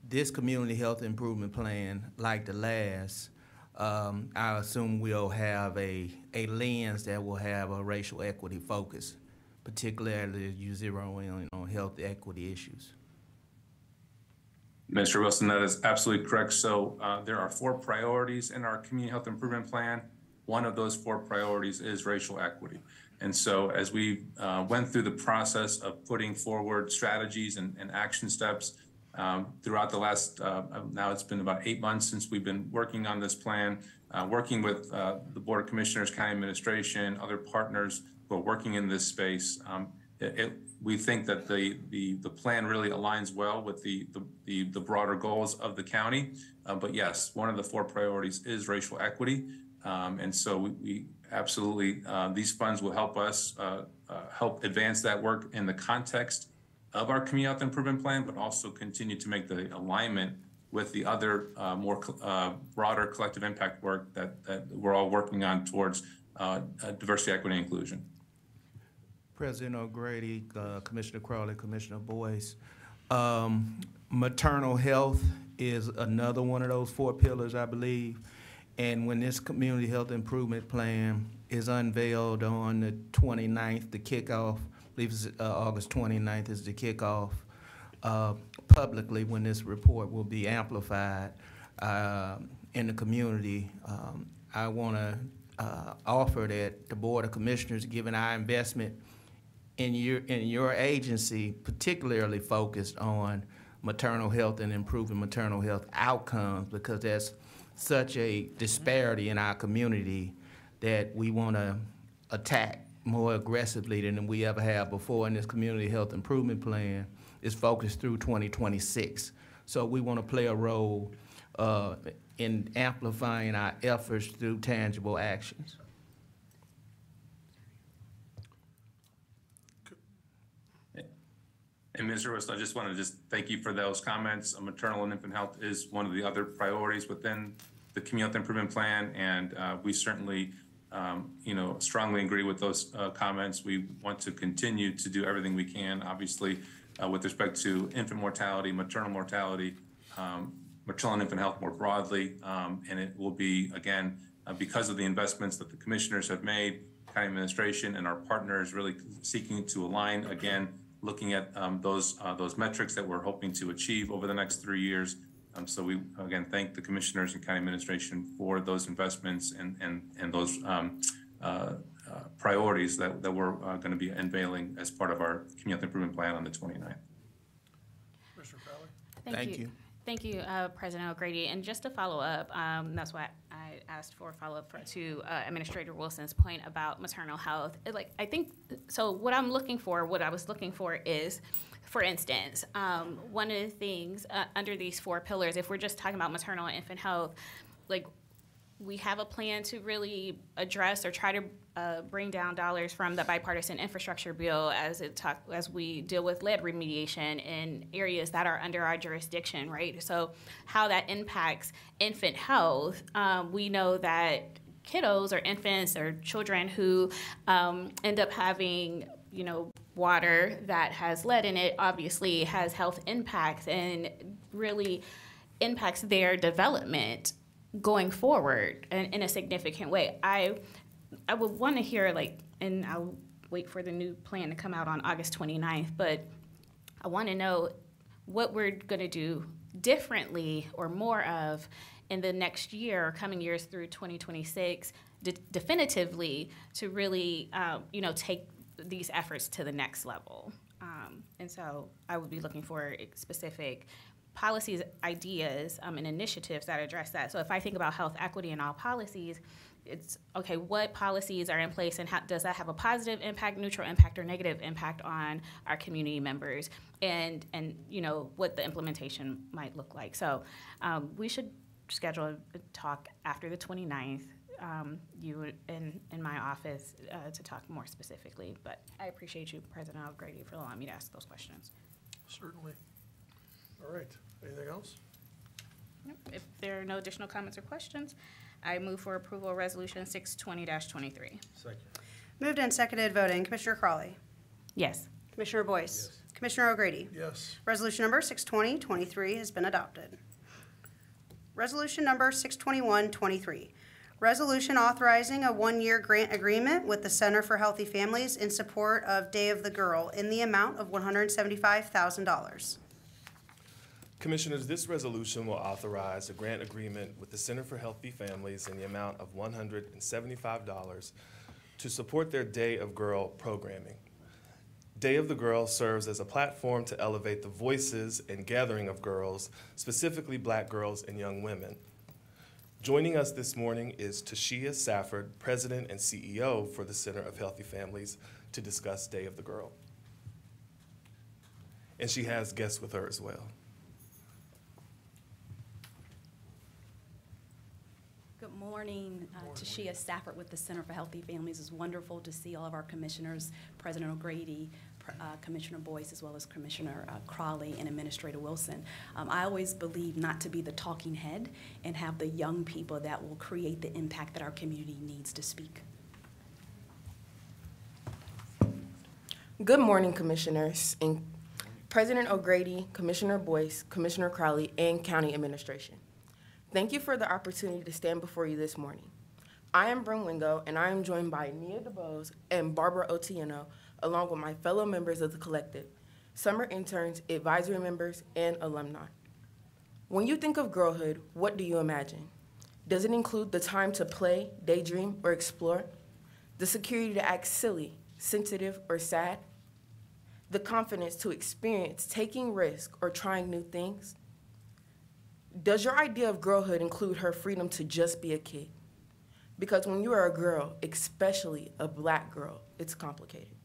this community health improvement plan, like the last, I assume will have a lens that will have a racial equity focus, particularly as you zero in on health equity issues.
Mr. Wilson, that is absolutely correct. So there are 4 priorities in our community health improvement plan. One of those 4 priorities is racial equity. And so as we went through the process of putting forward strategies and action steps throughout the last, now it's been about 8 months since we've been working on this plan, working with the Board of Commissioners, County Administration, other partners who are working in this space. We think that the plan really aligns well with the broader goals of the county. But yes, one of the 4 priorities is racial equity. And so we absolutely, these funds will help us help advance that work in the context of our community health improvement plan, but also continue to make the alignment with the other more broader collective impact work that we're all working on towards diversity, equity, and inclusion.
President O'Grady, Commissioner Crowley, Commissioner Boyce, maternal health is another one of those 4 pillars, I believe. And when this community health improvement plan is unveiled on the 29th, the kickoff, I believe it's August 29th is the kickoff, publicly when this report will be amplified in the community, I want to offer that the Board of Commissioners, given our investment in your agency, particularly focused on maternal health and improving maternal health outcomes, because there's such a disparity in our community that we want to attack more aggressively than we ever have before. And this community health improvement plan is focused through 2026. So we want to play a role in amplifying our efforts through tangible actions.
And Mr. Wilson, I just want to thank you for those comments. Maternal and infant health is one of the other priorities within the community health improvement plan, and we certainly, strongly agree with those comments. We want to continue to do everything we can, obviously, with respect to infant mortality, maternal mortality, maternal and infant health more broadly, and it will be, again, because of the investments that the commissioners have made, county administration and our partners really seeking to align, again, looking at those metrics that we're hoping to achieve over the next 3 years. So we, again, thank the commissioners and county administration for those investments and those priorities that we're going to be unveiling as part of our community health improvement plan on the 29th.
Commissioner Crowley?
Thank you.
Thank you, President O'Grady. And just to follow up, that's why I asked for a follow-up to Administrator Wilson's point about maternal health. I think, so what I was looking for is, for instance, one of the things under these 4 pillars, if we're just talking about maternal and infant health, we have a plan to really address or try to bring down dollars from the bipartisan infrastructure bill as we deal with lead remediation in areas that are under our jurisdiction, right? So how that impacts infant health, we know that kiddos or infants or children who end up having, water that has lead in it obviously has health impacts and really impacts their development going forward in a significant way. I would want to hear, and I'll wait for the new plan to come out on August 29th, but I want to know what we're going to do differently or more of in the next year or coming years through 2026 definitively to really, take these efforts to the next level. And so I would be looking for specific policies, ideas, and initiatives that address that. So if I think about health equity in all policies, it's, okay, what policies are in place and how does that have a positive impact, neutral impact, or negative impact on our community members, and what the implementation might look like. So we should schedule a talk after the 29th you in my office to talk more specifically. But I appreciate you, President O'Grady, for allowing me to ask those questions.
Certainly. All right. Anything else?
Nope. If there are no additional comments or questions, I move for approval of Resolution 620-23.
Second.
Moved and seconded voting. Commissioner Crawley.
Yes.
Commissioner Boyce. Yes. Commissioner O'Grady.
Yes.
Resolution number 620-23 has been adopted. Resolution number 621-23. Resolution authorizing a one-year grant agreement with the Center for Healthy Families in support of Day of the Girl in the amount of $175,000.
Commissioners, this resolution will authorize a grant agreement with the Center for Healthy Families in the amount of $175 to support their Day of Girl programming. Day of the Girl serves as a platform to elevate the voices and gathering of girls, specifically Black girls and young women. Joining us this morning is Tashia Safford, President and CEO for the Center of Healthy Families, to discuss Day of the Girl. And she has guests with her as well.
Good morning. Tashia Safford with the Center for Healthy Families. It's wonderful to see all of our commissioners, President O'Grady, Commissioner Boyce, as well as Commissioner Crawley and Administrator Wilson. I always believe not to be the talking head and have the young people that will create the impact that our community needs to speak.
Good morning, Commissioners, and President O'Grady, Commissioner Boyce, Commissioner Crawley, and County Administration. Thank you for the opportunity to stand before you this morning. I am Bryn Wingo, and I am joined by Nia DeBose and Barbara Otieno, along with my fellow members of the collective, summer interns, advisory members, and alumni. When you think of girlhood, what do you imagine? Does it include the time to play, daydream, or explore? The security to act silly, sensitive, or sad? The confidence to experience taking risks or trying new things? Does your idea of girlhood include her freedom to just be a kid? Because when you are a girl, especially a Black girl, it's complicated.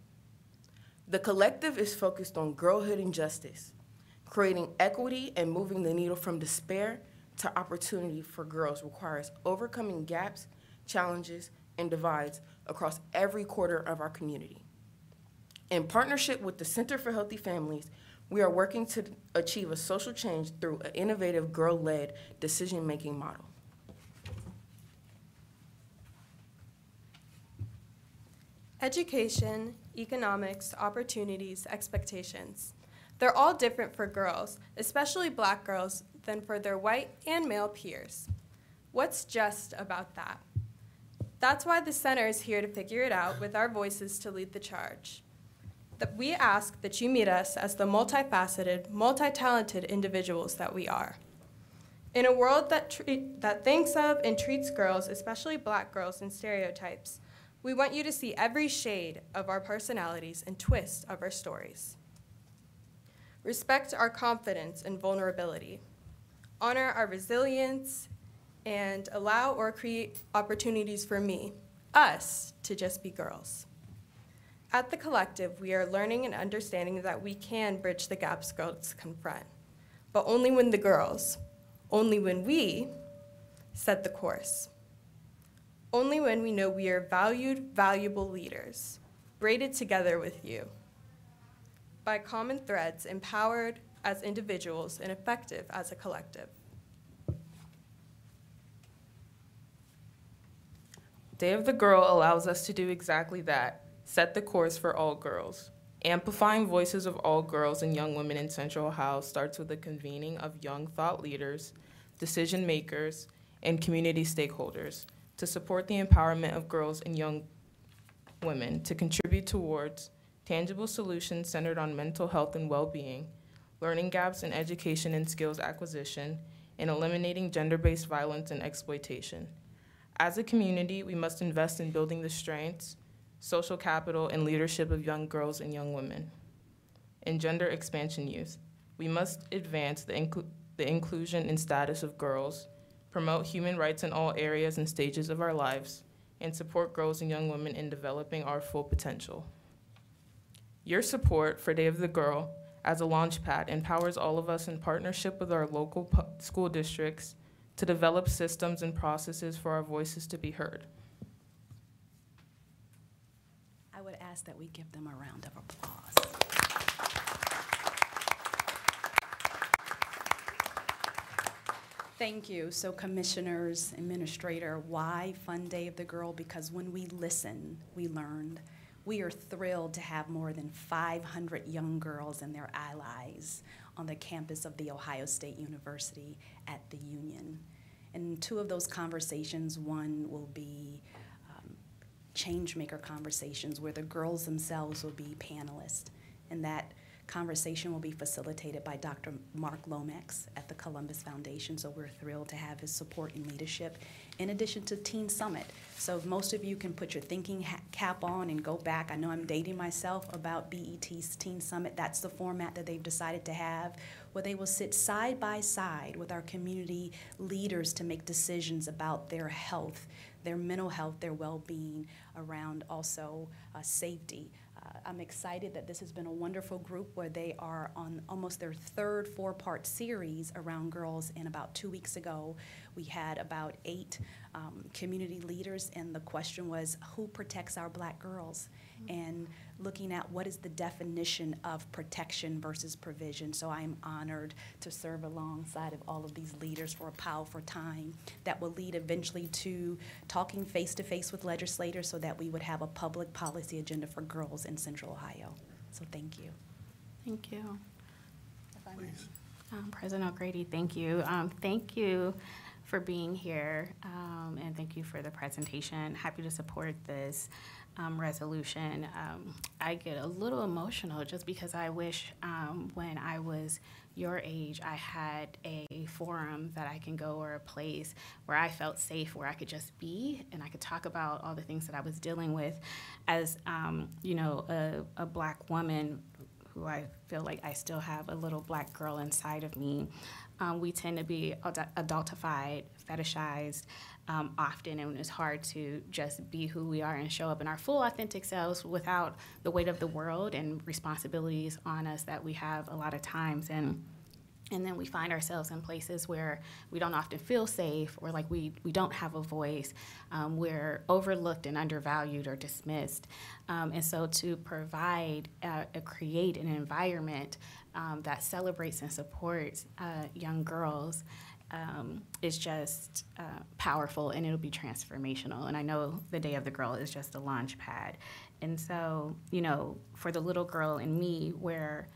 The collective is focused on girlhood and justice, creating equity and moving the needle from despair to opportunity for girls requires overcoming gaps, challenges, and divides across every quarter of our community. In partnership with the Center for Healthy Families, we are working to achieve a social change through an innovative girl-led decision-making model.
Education, economics, opportunities, expectations. They're all different for girls, especially Black girls, than for their white and male peers. What's just about that? That's why the center is here to figure it out with our voices to lead the charge. We ask that you meet us as the multifaceted, multi-talented individuals that we are. In a world that thinks of and treats girls, especially Black girls, in stereotypes, we want you to see every shade of our personalities and twist of our stories. Respect our confidence and vulnerability. Honor our resilience and allow or create opportunities for me, us, to just be girls. At the collective, we are learning and understanding that we can bridge the gaps girls confront, but only when the girls, only when we set the course. Only when we know we are valued, valuable leaders, braided together with you, by common threads, empowered as individuals and effective as a collective.
Day of the Girl allows us to do exactly that, set the course for all girls. Amplifying voices of all girls and young women in Central Ohio starts with the convening of young thought leaders, decision makers, and community stakeholders to support the empowerment of girls and young women, to contribute towards tangible solutions centered on mental health and well-being, learning gaps in education and skills acquisition, and eliminating gender-based violence and exploitation. As a community, we must invest in building the strengths, social capital, and leadership of young girls and young women. In gender expansion youth, we must advance the inclusion and status of girls, promote human rights in all areas and stages of our lives, and support girls and young women in developing our full potential. Your support for Day of the Girl as a launchpad empowers all of us in partnership with our local school districts to develop systems and processes for our voices to be heard.
I would ask that we give them a round of applause. Thank you. So commissioners, administrator, why Fun Day of the Girl? Because when we listen, we learned. We are thrilled to have more than 500 young girls and their allies on the campus of The Ohio State University at the Union. And two of those conversations, one will be changemaker conversations where the girls themselves will be panelists. And that conversation will be facilitated by Dr. Mark Lomax at the Columbus Foundation, so we're thrilled to have his support and leadership, in addition to Teen Summit. So if most of you can put your thinking cap on and go back, I know I'm dating myself about BET's Teen Summit. That's the format that they've decided to have, where they will sit side by side with our community leaders to make decisions about their health, their mental health, their well-being, around also safety. I'm excited that this has been a wonderful group where they are on almost their third four-part series around girls, and about 2 weeks ago we had about 8 community leaders, and the question was, who protects our Black girls? And looking at what is the definition of protection versus provision. So I am honored to serve alongside of all of these leaders for a powerful time that will lead eventually to talking face-to-face with legislators so that we would have a public policy agenda for girls in Central Ohio. So thank you.
Thank you.
Please.
President O'Grady, thank you. Thank you for being here, and thank you for the presentation. Happy to support this resolution. I get a little emotional just because I wish when I was your age, I had a forum that I can go, or a place where I felt safe, where I could just be and I could talk about all the things that I was dealing with as, you know, a Black woman who I feel like I still have a little Black girl inside of me. We tend to be adultified, fetishized often, and it's hard to just be who we are and show up in our full authentic selves without the weight of the world and responsibilities on us that we have a lot of times. And then we find ourselves in places where we don't often feel safe, or like we don't have a voice. We're overlooked and undervalued or dismissed. And so to provide, create an environment that celebrates and supports young girls is just powerful, and it'll be transformational. And I know the Day of the Girl is just a launch pad. And so, you know, for the little girl in me, where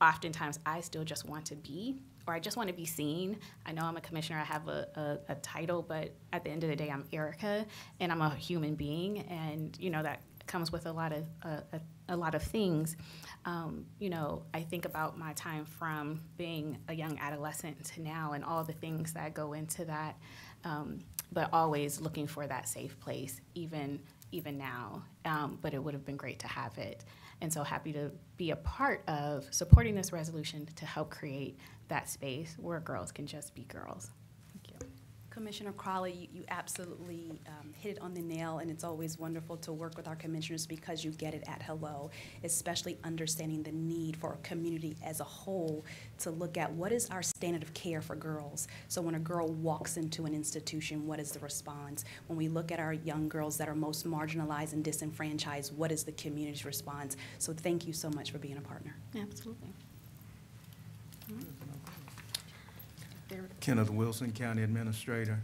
oftentimes I still just want to be, or I just want to be seen. I know I'm a commissioner, I have a title, but at the end of the day, I'm Erica, and I'm a human being, and you know that comes with a lot of things. You know, I think about my time from being a young adolescent to now, and all the things that go into that, but always looking for that safe place, even now. But it would have been great to have it. And so happy to be a part of supporting this resolution to help create that space where girls can just be girls. Thank you.
Commissioner Crowley, you absolutely hit it on the nail, and it's always wonderful to work with our commissioners because you get it at hello, especially understanding the need for a community as a whole to look at what is our standard of care for girls. So when a girl walks into an institution, what is the response? When we look at our young girls that are most marginalized and disenfranchised, what is the community's response? So thank you so much for being a partner.
Absolutely.
Kenneth Wilson, County Administrator.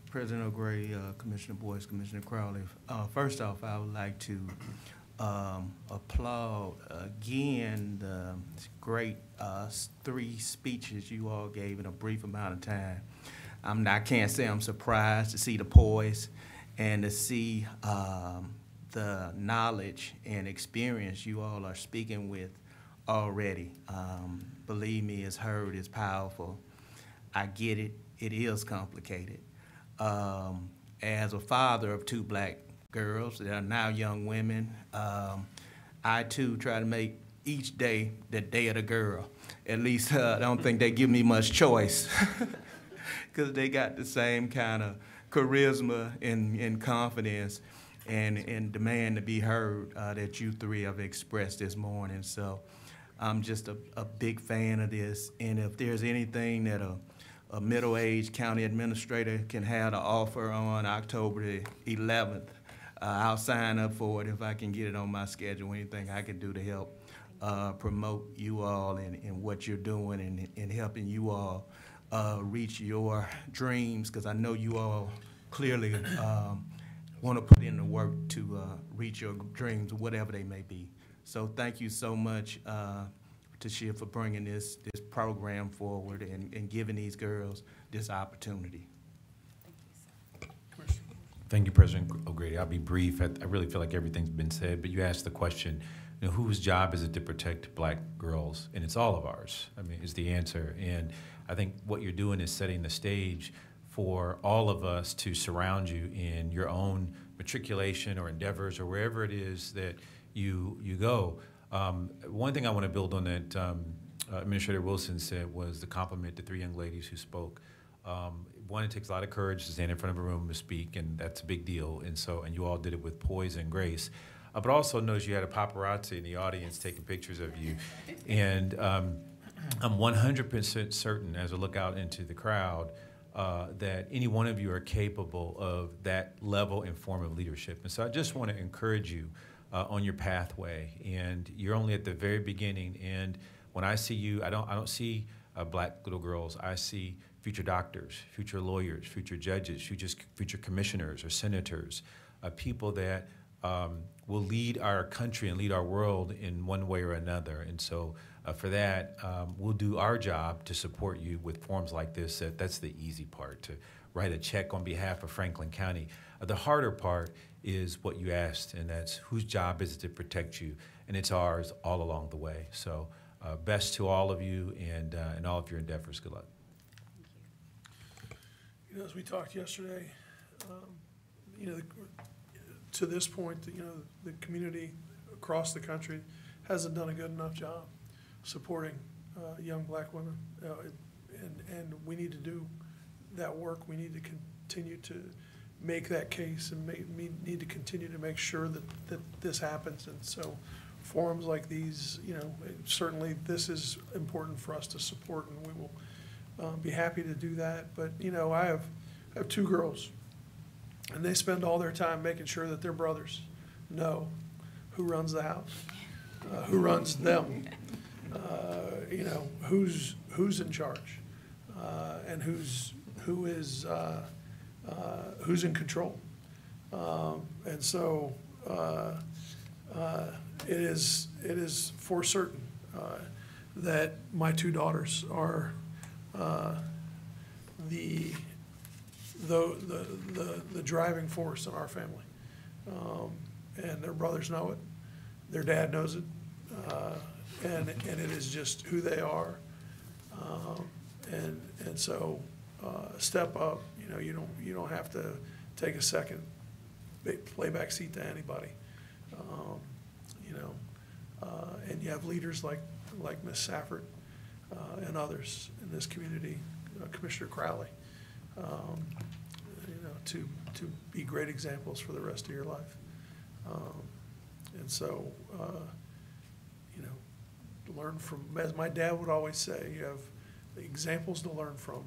President O'Grady, Commissioner Boyce, Commissioner Crowley. First off, I would like to applaud again the great 3 speeches you all gave in a brief amount of time. I can't say I'm surprised to see the poise and to see the knowledge and experience you all are speaking with already. Believe me, it's heard, it's powerful. I get it. It is complicated. As a father of 2 Black girls that are now young women, I too try to make each day the day of the girl. At least I don't think they give me much choice because they got the same kind of charisma and confidence and demand to be heard that you 3 have expressed this morning. So I'm just a big fan of this. And if there's anything that a middle-aged county administrator can have the offer on October the 11th. I'll sign up for it if I can get it on my schedule. Anything I can do to help promote you all and what you're doing and helping you all reach your dreams, because I know you all clearly want to put in the work to reach your dreams, whatever they may be. So thank you so much, Tashia, for bringing this program forward and giving these girls this opportunity.
Thank you, President O'Grady. I'll be brief. I really feel like everything's been said, but you asked the question, whose job is it to protect black girls? And it's all of ours, is the answer. And I think what you're doing is setting the stage for all of us to surround you in your own matriculation or endeavors or wherever it is that you go. One thing I want to build on that Administrator Wilson said was the compliment to 3 young ladies who spoke. One, it takes a lot of courage to stand in front of a room to speak, and that's a big deal. And you all did it with poise and grace. But also notice you had a paparazzi in the audience taking pictures of you. And I'm 100% certain, as I look out into the crowd, that any one of you are capable of that level and form of leadership. And so I just want to encourage you on your pathway. And you're only at the very beginning. And when I see you, I don't see black little girls. I see future doctors, future lawyers, future judges, future commissioners or senators, people that will lead our country and lead our world in one way or another. And so for that, we'll do our job to support you with forums like this. That's the easy part, to write a check on behalf of Franklin County. The harder part is what you asked, and that's whose job is it to protect you, and it's ours all along the way. So best to all of you and all of your endeavors. Good luck.
As we talked yesterday, to this point, the community across the country hasn't done a good enough job supporting young black women, and we need to do that work. We need to continue to make that case, and we need to continue to make sure that this happens. And so forums like these, certainly this is important for us to support, and we will be happy to do that. But I have 2 girls, and they spend all their time making sure that their brothers know who runs the house, who runs them, who's in charge, and who's in control. And so it is for certain that my 2 daughters are the driving force in our family, and their brothers know it, their dad knows it, and it is just who they are, and so step up. You don't have to take a second playback seat to anybody, and you have leaders like Ms. Safford and others in this community, Commissioner Crowley, to be great examples for the rest of your life. And so, learn from, as my dad would always say, you have examples to learn from.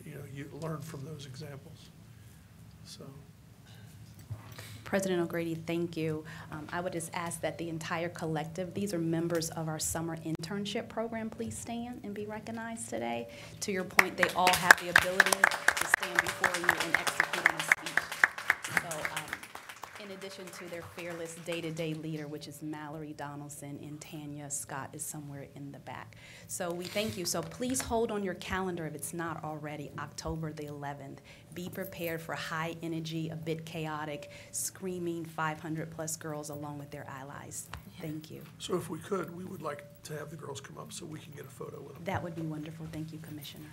You learn from those examples. So.
President O'Grady, thank you. I would just ask that the entire collective, these are members of our summer internship program, please stand and be recognized today. To your point, they all have the ability to stand before you and execute on a speech. So in addition to their fearless day-to-day leader, which is Mallory Donaldson, and Tanya Scott is somewhere in the back. So we thank you. So please hold on your calendar, if it's not already, October the 11th. Be prepared for high energy, a bit chaotic, screaming 500+ girls along with their allies. Thank you.
So if we could, we would like to have the girls come up so we can get a photo with them.
That would be wonderful. Thank you, Commissioner.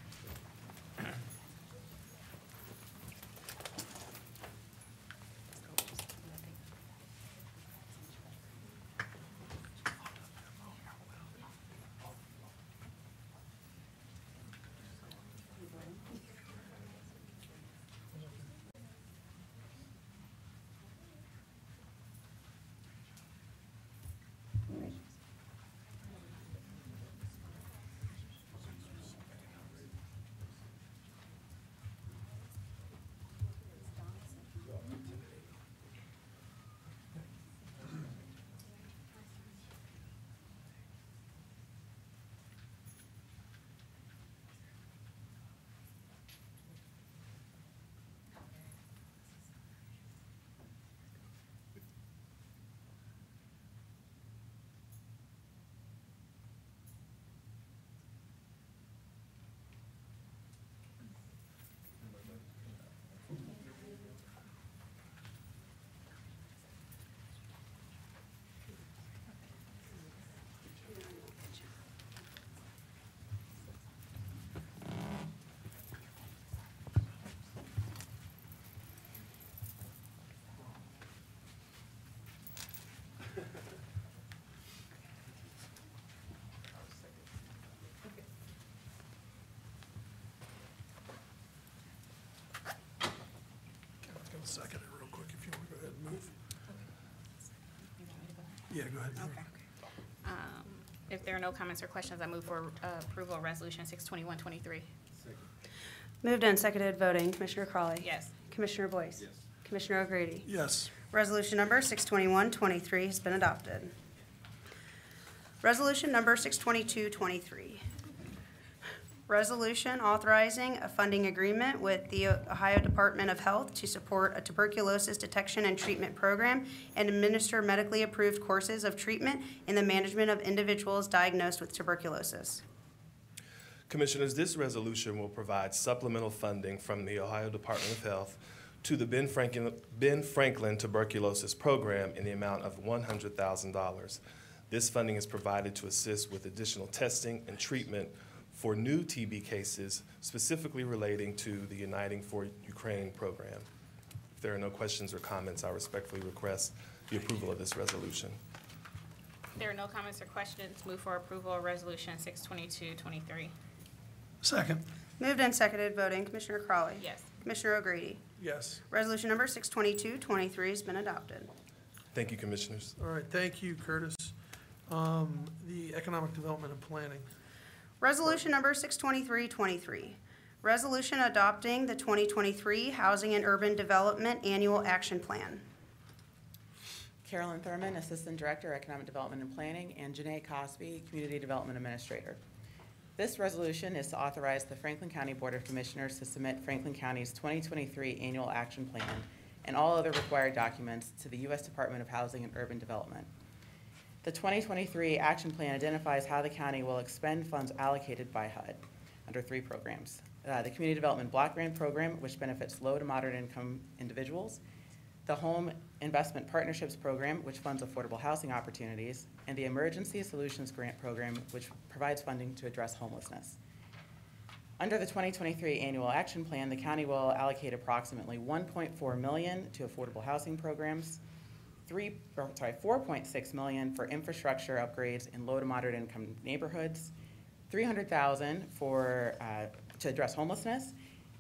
second it real quick if you want to go ahead and move. Yeah, go ahead.
Okay. If there are no comments or questions, I move for approval of Resolution 62123.
Moved and seconded, voting. Commissioner Crawley.
Yes.
Commissioner Boyce.
Yes.
Commissioner O'Grady.
Yes.
Resolution number 62123 has been adopted. Resolution number 62223. Resolution authorizing a funding agreement with the Ohio Department of Health to support a tuberculosis detection and treatment program and administer medically approved courses of treatment in the management of individuals diagnosed with tuberculosis.
Commissioners, this resolution will provide supplemental funding from the Ohio Department of Health to the Ben Franklin Tuberculosis Program in the amount of $100,000. This funding is provided to assist with additional testing and treatment for new TB cases, specifically relating to the Uniting for Ukraine program. If there are no questions or comments, I respectfully request the approval of this resolution.
If there are no comments or questions, move for approval of Resolution 62223.
Second.
Moved and seconded, voting. Commissioner Crawley.
Yes.
Commissioner O'Grady.
Yes.
Resolution number 62223 has been adopted.
Thank you, Commissioners.
All right, thank you, Curtis. The Economic Development and Planning.
Resolution number 62323. Resolution adopting the 2023 Housing and Urban Development Annual Action Plan.
Carolyn Thurman, Assistant Director, Economic Development and Planning, and Janae Cosby, Community Development Administrator. This resolution is to authorize the Franklin County Board of Commissioners to submit Franklin County's 2023 Annual Action Plan and all other required documents to the U.S. Department of Housing and Urban Development. The 2023 Action Plan identifies how the county will expend funds allocated by HUD under 3 programs. The Community Development Block Grant Program, which benefits low to moderate income individuals, the Home Investment Partnerships Program, which funds affordable housing opportunities, and the Emergency Solutions Grant Program, which provides funding to address homelessness. Under the 2023 Annual Action Plan, the county will allocate approximately $1.4 million to affordable housing programs, $4.6 million for infrastructure upgrades in low to moderate income neighborhoods, $300,000 for to address homelessness,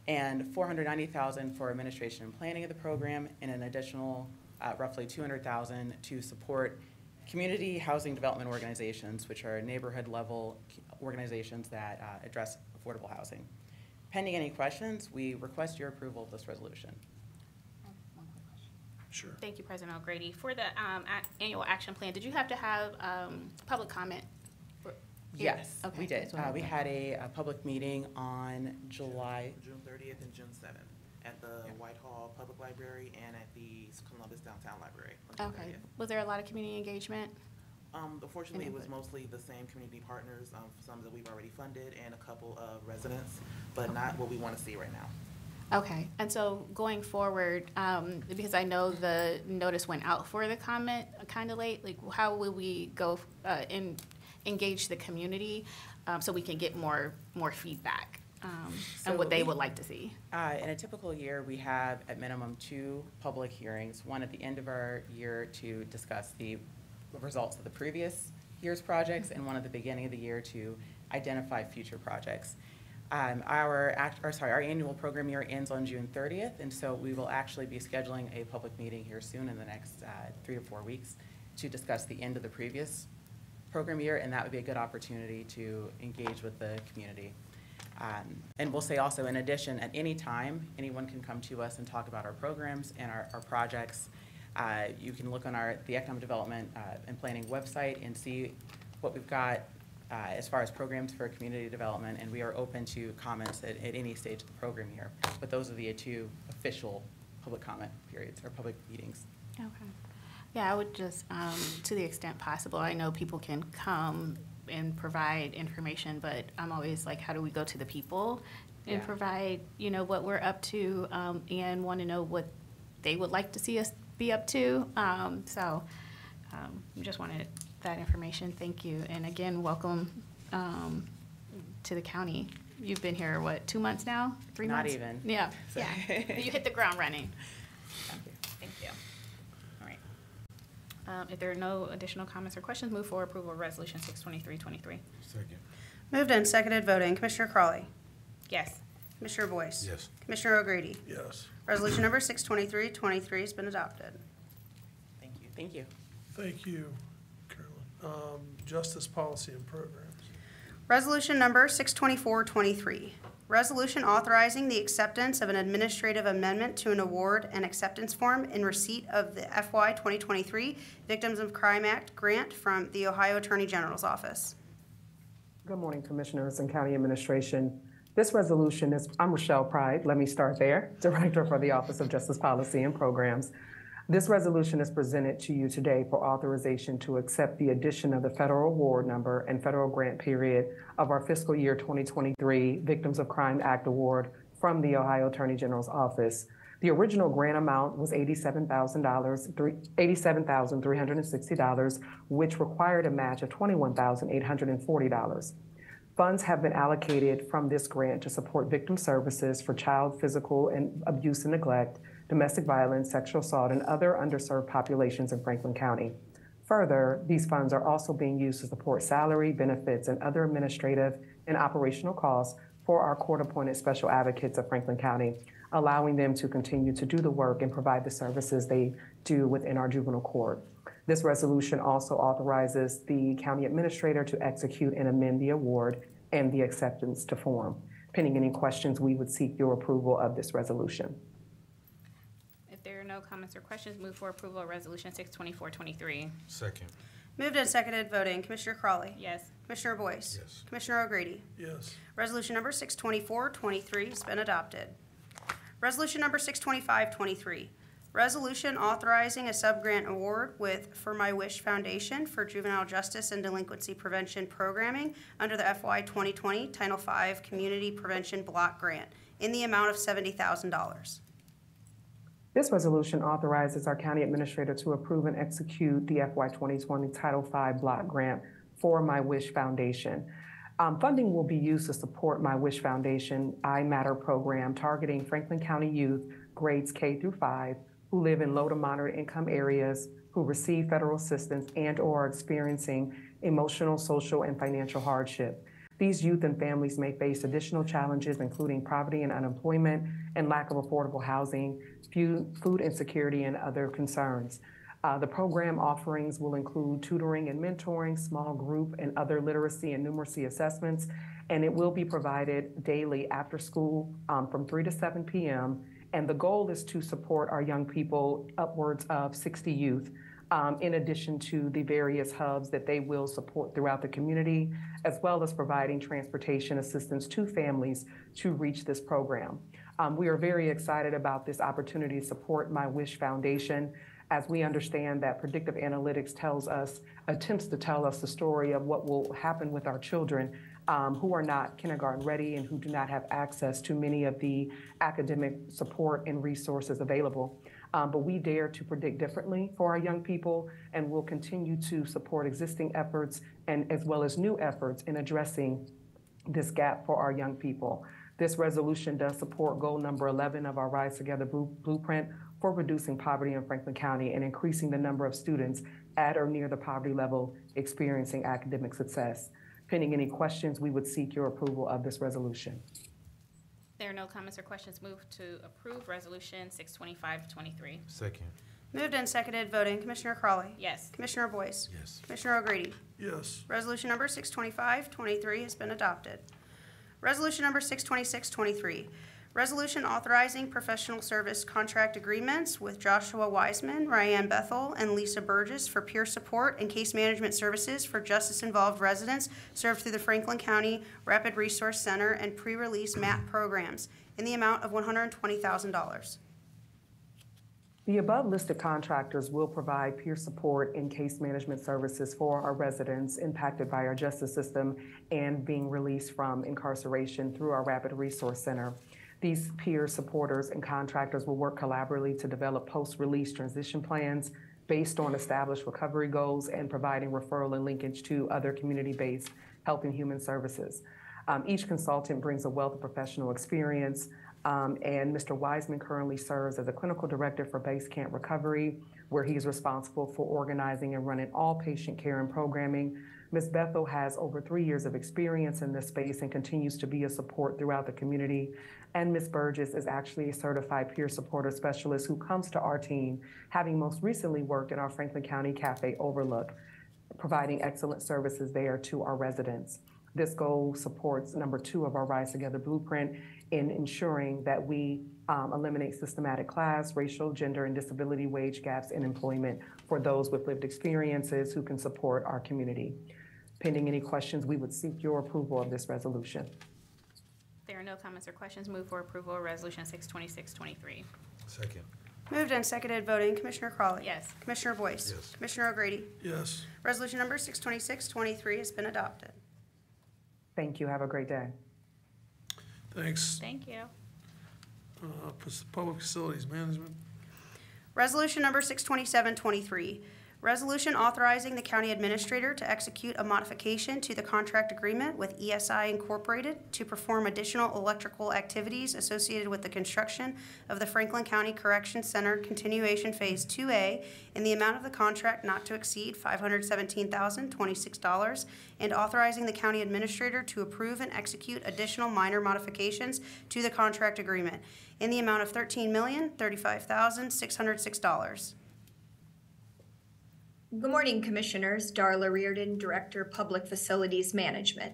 and $490,000 for administration and planning of the program, and an additional roughly $200,000 to support community housing development organizations, which are neighborhood level organizations that address affordable housing. Pending any questions, we request your approval of this resolution.
Sure.
Thank you, President O'Grady. For the annual action plan, did you have to have public comment?
Yes,
Okay.
we did. We had a public meeting on June
30th and June 7th at the Whitehall Public Library and at the Columbus Downtown Library.
Okay. Was there a lot of community engagement?
Fortunately, it was mostly the same community partners, some that we've already funded, and a couple of residents, but not what we want to see right now.
Okay, and so going forward, because I know the notice went out for the comment kind of late, like how will we go engage the community so we can get more feedback and what they would like to see?
In a typical year, we have at minimum 2 public hearings, one at the end of our year to discuss the results of the previous year's projects, and one at the beginning of the year to identify future projects. Our annual program year ends on June 30th, and so we will actually be scheduling a public meeting here soon in the next 3 to 4 weeks to discuss the end of the previous program year, and that would be a good opportunity to engage with the community. And we'll say also, in addition, at any time, anyone can come to us and talk about our programs and our projects. You can look on the Economic Development and Planning website and see what we've got as far as programs for community development, and we are open to comments at any stage of the program year. But those are the 2 official public comment periods or public meetings.
Okay. Yeah, I would just, to the extent possible, I know people can come and provide information, but I'm always like, how do we go to the people and provide, what we're up to and want to know what they would like to see us be up to. Just wanted that information. Thank you. And again, welcome to the county. You've been here, 2 months now? 3 months?
Not even.
Yeah, yeah. You hit the ground running. Thank you. All right. If there are no additional comments or questions, move for approval of Resolution 62323.
Second.
Moved and seconded, voting. Commissioner Crawley.
Yes.
Commissioner Boyce?
Yes.
Commissioner O'Grady?
Yes.
Resolution number 623-23 has been adopted.
Thank you. Thank you.
Thank you, Carolyn. Justice Policy and Programs.
Resolution number 624-23. Resolution authorizing the acceptance of an administrative amendment to an award and acceptance form in receipt of the FY 2023 Victims of Crime Act grant from the Ohio Attorney General's Office.
Good morning, Commissioners and County Administration. This resolution is, I'm Rochelle Pride, let me start there, Director for the Office of Justice Policy and Programs. This resolution is presented to you today for authorization to accept the addition of the federal award number and federal grant period of our fiscal year 2023 Victims of Crime Act award from the Ohio Attorney General's Office. The original grant amount was $87,360, which required a match of $21,840. Funds have been allocated from this grant to support victim services for child physical and abuse and neglect, domestic violence, sexual assault, and other underserved populations in Franklin County. Further, these funds are also being used to support salary, benefits, and other administrative and operational costs for our court-appointed special advocates of Franklin County, allowing them to continue to do the work and provide the services they do within our juvenile court. This resolution also authorizes the county administrator to execute and amend the award and the acceptance to form. Pending any questions, we would seek your approval of this resolution.
If there are no comments or questions, move for approval of Resolution 624-23.
Second.
Moved and seconded, voting. Commissioner Crawley?
Yes.
Commissioner Boyce?
Yes.
Commissioner O'Grady?
Yes.
Resolution number 624-23 has been adopted. Resolution number 625-23. Resolution authorizing a subgrant award with For My Wish Foundation for Juvenile Justice and Delinquency Prevention Programming under the FY 2020 Title V Community Prevention Block Grant in the amount of $70,000.
This resolution authorizes our county administrator to approve and execute the FY 2020 Title V Block Grant for My Wish Foundation. Funding will be used to support My Wish Foundation I Matter program targeting Franklin County youth grades K through 5 who live in low to moderate income areas, who receive federal assistance and or are experiencing emotional, social, and financial hardship. These youth and families may face additional challenges, including poverty and unemployment and lack of affordable housing, food insecurity, and other concerns. The program offerings will include tutoring and mentoring, small group and other literacy and numeracy assessments, and it will be provided daily after school from 3 to 7 p.m. And the goal is to support our young people, upwards of 60 youth, in addition to the various hubs that they will support throughout the community, as well as providing transportation assistance to families to reach this program. We are very excited about this opportunity to support My Wish Foundation, as we understand that predictive analytics attempts to tell us the story of what will happen with our children who are not kindergarten ready and who do not have access to many of the academic support and resources available. But we dare to predict differently for our young people, and will continue to support existing efforts and as well as new efforts in addressing this gap for our young people. This resolution does support goal number 11 of our Rise Together blueprint for reducing poverty in Franklin County and increasing the number of students at or near the poverty level experiencing academic success. Pending any questions, we would seek your approval of this resolution.
There are no comments or questions. Move to approve Resolution 625-23.
Second.
Moved and seconded, voting. Commissioner Crawley?
Yes.
Commissioner Boyce?
Yes.
Commissioner O'Grady?
Yes.
Resolution number 625-23 has been adopted. Resolution number 626-23. Resolution authorizing professional service contract agreements with Joshua Wiseman, Ryan Bethel, and Lisa Burgess for peer support and case management services for justice-involved residents served through the Franklin County Rapid Resource Center and pre-release MAP programs in the amount of $120,000.
The above listed contractors will provide peer support and case management services for our residents impacted by our justice system and being released from incarceration through our Rapid Resource Center. These peer supporters and contractors will work collaboratively to develop post-release transition plans based on established recovery goals and providing referral and linkage to other community-based health and human services. Each consultant brings a wealth of professional experience, and Mr. Wiseman currently serves as a clinical director for Base Camp Recovery, where he is responsible for organizing and running all patient care and programming. Ms. Bethel has over 3 years of experience in this space and continues to be a support throughout the community. And Ms. Burgess is actually a certified peer supporter specialist who comes to our team, having most recently worked in our Franklin County Cafe Overlook, providing excellent services there to our residents. This goal supports number 2 of our Rise Together blueprint in ensuring that we eliminate systematic class, racial, gender, and disability wage gaps in employment for those with lived experiences who can support our community. Pending any questions, we would seek your approval of this resolution.
There are no comments or questions. Move for approval of Resolution 62623.
Second.
Moved and seconded, voting, Commissioner Crawley.
Yes.
Commissioner Boyce.
Yes.
Commissioner O'Grady.
Yes.
Resolution number 62623 has been adopted.
Thank you. Have a great day.
Thanks.
Thank you.
Public Facilities Management.
Resolution number 62723. Resolution authorizing the county administrator to execute a modification to the contract agreement with ESI Incorporated to perform additional electrical activities associated with the construction of the Franklin County Correction Center Continuation Phase 2A in the amount of the contract not to exceed $517,026, and authorizing the county administrator to approve and execute additional minor modifications to the contract agreement in the amount of $13,035,606.
Good morning, Commissioners. Darla Reardon, Director, Public Facilities Management.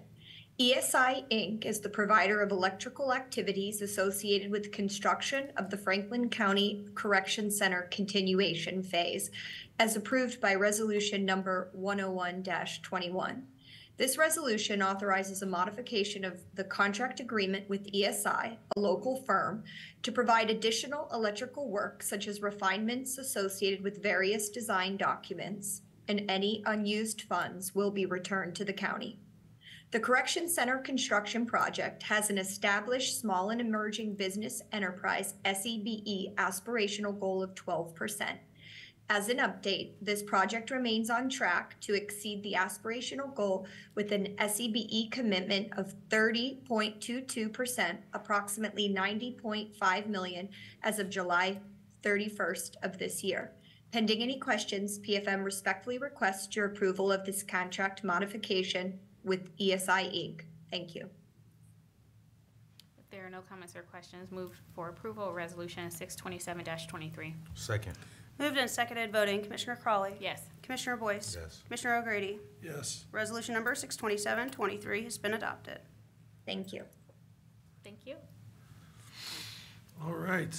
ESI Inc. is the provider of electrical activities associated with construction of the Franklin County Correction Center Continuation Phase, as approved by Resolution number 101-21. This resolution authorizes a modification of the contract agreement with ESI, a local firm, to provide additional electrical work such as refinements associated with various design documents, and any unused funds will be returned to the county. The Correction Center construction project has an established small and emerging business enterprise SEBE aspirational goal of 12%. As an update, this project remains on track to exceed the aspirational goal with an SEBE commitment of 30.22%, approximately $90.5 million as of July 31st of this year. Pending any questions, PFM respectfully requests your approval of this contract modification with ESI Inc. Thank you.
If there are no comments or questions, move for approval of Resolution 627-23.
Second.
Moved and seconded, voting, Commissioner Crawley.
Yes.
Commissioner Boyce.
Yes.
Commissioner O'Grady.
Yes.
Resolution number 62723 has been adopted.
Thank you.
Thank you.
All right.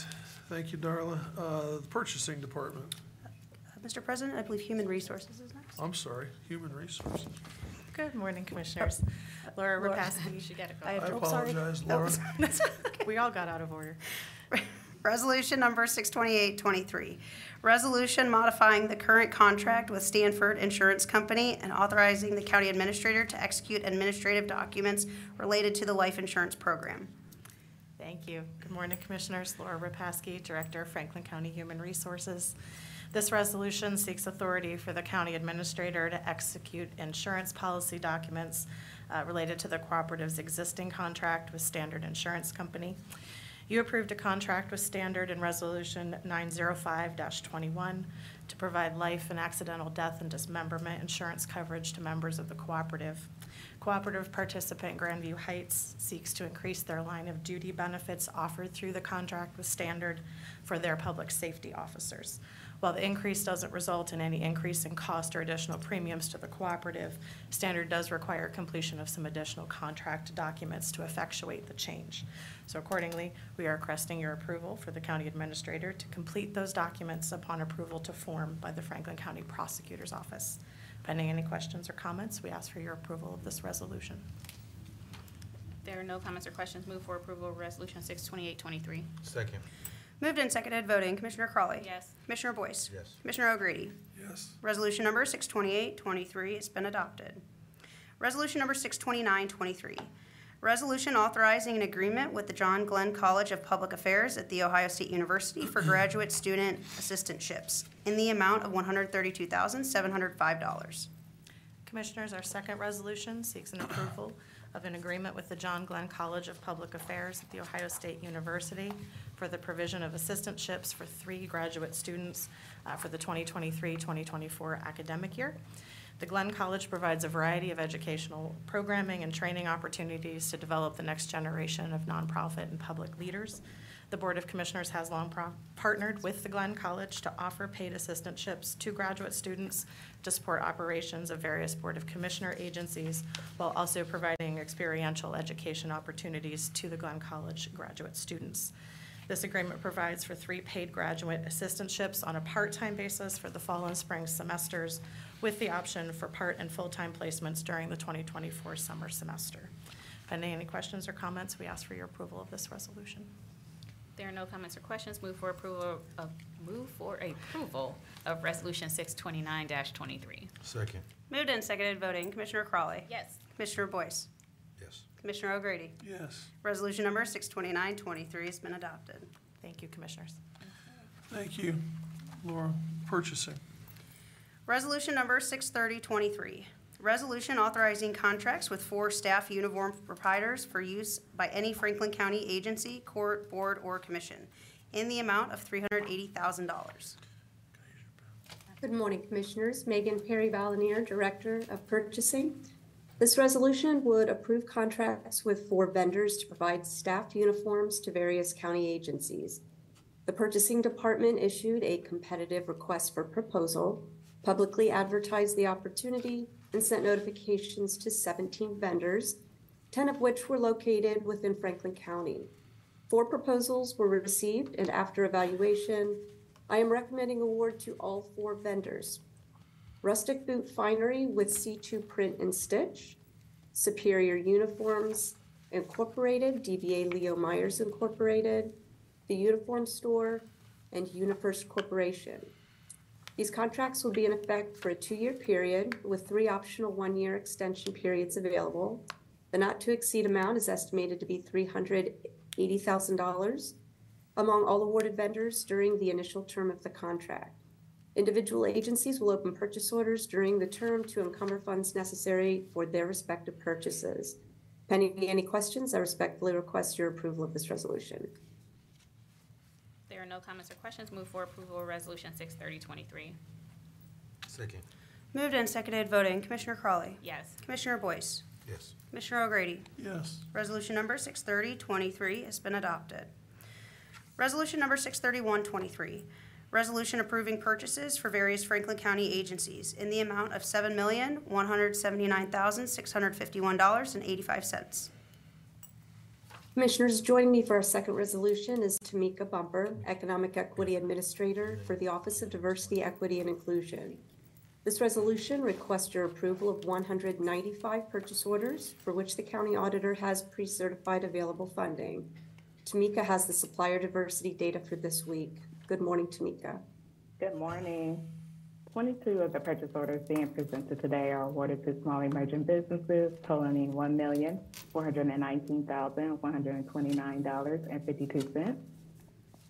Thank you, Darla. The Purchasing Department.
Mr. President, I believe Human Resources is next.
I'm sorry, Human Resources.
Good morning, Commissioners. Laura Rapaski.
She got it.
I apologize, Laura.
We all got out of order.
Resolution number 62823. Resolution modifying the current contract with Stanford Insurance Company and authorizing the county administrator to execute administrative documents related to the life insurance program.
Thank you. Good morning, Commissioners. Laura Rapaski, Director of Franklin County Human Resources. This resolution seeks authority for the county administrator to execute insurance policy documents related to the cooperative's existing contract with Standard Insurance Company. You approved a contract with Standard in Resolution 905-21 to provide life and accidental death and dismemberment insurance coverage to members of the cooperative. Cooperative participant Grandview Heights seeks to increase their line of duty benefits offered through the contract with Standard for their public safety officers. While the increase doesn't result in any increase in cost or additional premiums to the cooperative, Standard does require completion of some additional contract documents to effectuate the change. So accordingly, we are requesting your approval for the county administrator to complete those documents upon approval to form by the Franklin County Prosecutor's Office. Pending any questions or comments, we ask for your approval of this resolution.
There are no comments or questions. Move for approval of Resolution 62823.
Second.
Moved and seconded, voting, Commissioner Crawley.
Yes.
Commissioner Boyce.
Yes.
Commissioner O'Grady.
Yes.
Resolution number 62823 has been adopted. Resolution number 62923. Resolution authorizing an agreement with the John Glenn College of Public Affairs at The Ohio State University for graduate student assistantships in the amount of $132,705.
Commissioners, our second resolution seeks an approval of an agreement with the John Glenn College of Public Affairs at The Ohio State University for the provision of assistantships for 3 graduate students for the 2023-2024 academic year. The Glenn College provides a variety of educational programming and training opportunities to develop the next generation of nonprofit and public leaders. The Board of Commissioners has long partnered with the Glenn College to offer paid assistantships to graduate students to support operations of various Board of Commissioner agencies, while also providing experiential education opportunities to the Glenn College graduate students. This agreement provides for 3 paid graduate assistantships on a part-time basis for the fall and spring semesters, with the option for part and full-time placements during the 2024 summer semester. Pending any questions or comments, we ask for your approval of this resolution.
There are no comments or questions. Move for approval of Resolution 629-23.
Second.
Moved and seconded voting. Commissioner Crawley.
Yes.
Commissioner Boyce.
Yes.
Commissioner O'Grady.
Yes.
Resolution number 629-23 has been adopted.
Thank you, Commissioners.
Thank you, Laura. Purchasing.
Resolution number 630-23. Resolution authorizing contracts with 4 staff uniform providers for use by any Franklin County agency, court, board, or commission in the amount of $380,000.
Good morning, Commissioners. Megan Perry-Valinier, Director of Purchasing. This resolution would approve contracts with 4 vendors to provide staffed uniforms to various county agencies. The Purchasing Department issued a competitive request for proposal, publicly advertised the opportunity, and sent notifications to 17 vendors, 10 of which were located within Franklin County. 4 proposals were received, and after evaluation, I am recommending award to all 4 vendors. Rustic Boot Finery with C2 Print and Stitch, Superior Uniforms Incorporated, DBA Leo Myers Incorporated, The Uniform Store, and UniFirst Corporation. These contracts will be in effect for a 2-year period with 3 optional 1-year extension periods available. The not-to-exceed amount is estimated to be $380,000 among all awarded vendors during the initial term of the contract. Individual agencies will open purchase orders during the term to encumber funds necessary for their respective purchases. Pending any questions, I respectfully request your approval of this resolution.
There are no comments or questions. Move for approval of Resolution 630-23.
Second.
Moved and seconded voting. Commissioner Crawley.
Yes.
Commissioner Boyce.
Yes.
Commissioner O'Grady.
Yes.
Resolution number 630-23 has been adopted. Resolution number 631-23. Resolution approving purchases for various Franklin County agencies in the amount of $7,179,651.85.
Commissioners, joining me for our second resolution is Tamika Bumper, Economic Equity Administrator for the Office of Diversity, Equity, and Inclusion. This resolution requests your approval of 195 purchase orders for which the county auditor has pre-certified available funding. Tamika has the supplier diversity data for this week. Good morning, Tamika.
Good morning. 22 of the purchase orders being presented today are awarded to small emerging businesses totaling $1,419,129.52.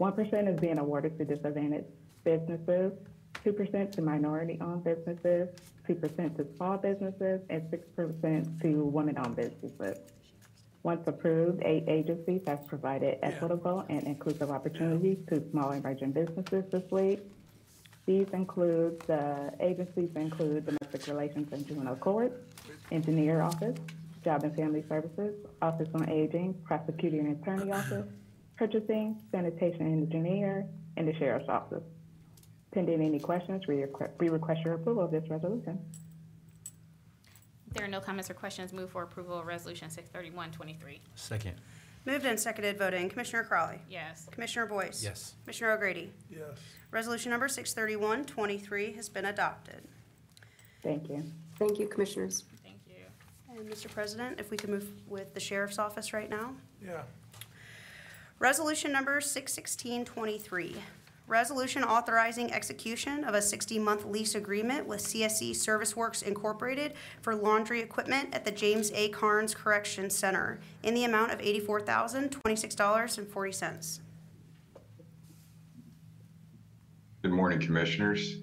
1% is being awarded to disadvantaged businesses, 2% to minority-owned businesses, 2% to small businesses, and 6% to women-owned businesses. Once approved, 8 agencies have provided equitable and inclusive opportunities to small emerging businesses this week. These include, the agencies include Domestic Relations and Juvenile Court, Engineer Office, Job and Family Services, Office on Aging, Prosecuting and Attorney Office, Purchasing, Sanitation and Engineer, and the Sheriff's Office. Pending any questions, we request your approval of this resolution.
There are no comments or questions. Move for approval of Resolution 631-23.
Second.
Moved and seconded voting. Commissioner Crawley.
Yes.
Commissioner Boyce.
Yes.
Commissioner O'Grady.
Yes.
Resolution number 631-23 has been adopted.
Thank you.
Thank you, Commissioners.
Thank you.
And Mr. President, if we could move with the Sheriff's Office right now.
Yeah.
Resolution number 616-23. Resolution authorizing execution of a 60-month lease agreement with CSE Service Works Incorporated for laundry equipment at the James A. Carnes Correction Center in the amount of $84,026.40.
Good morning, Commissioners.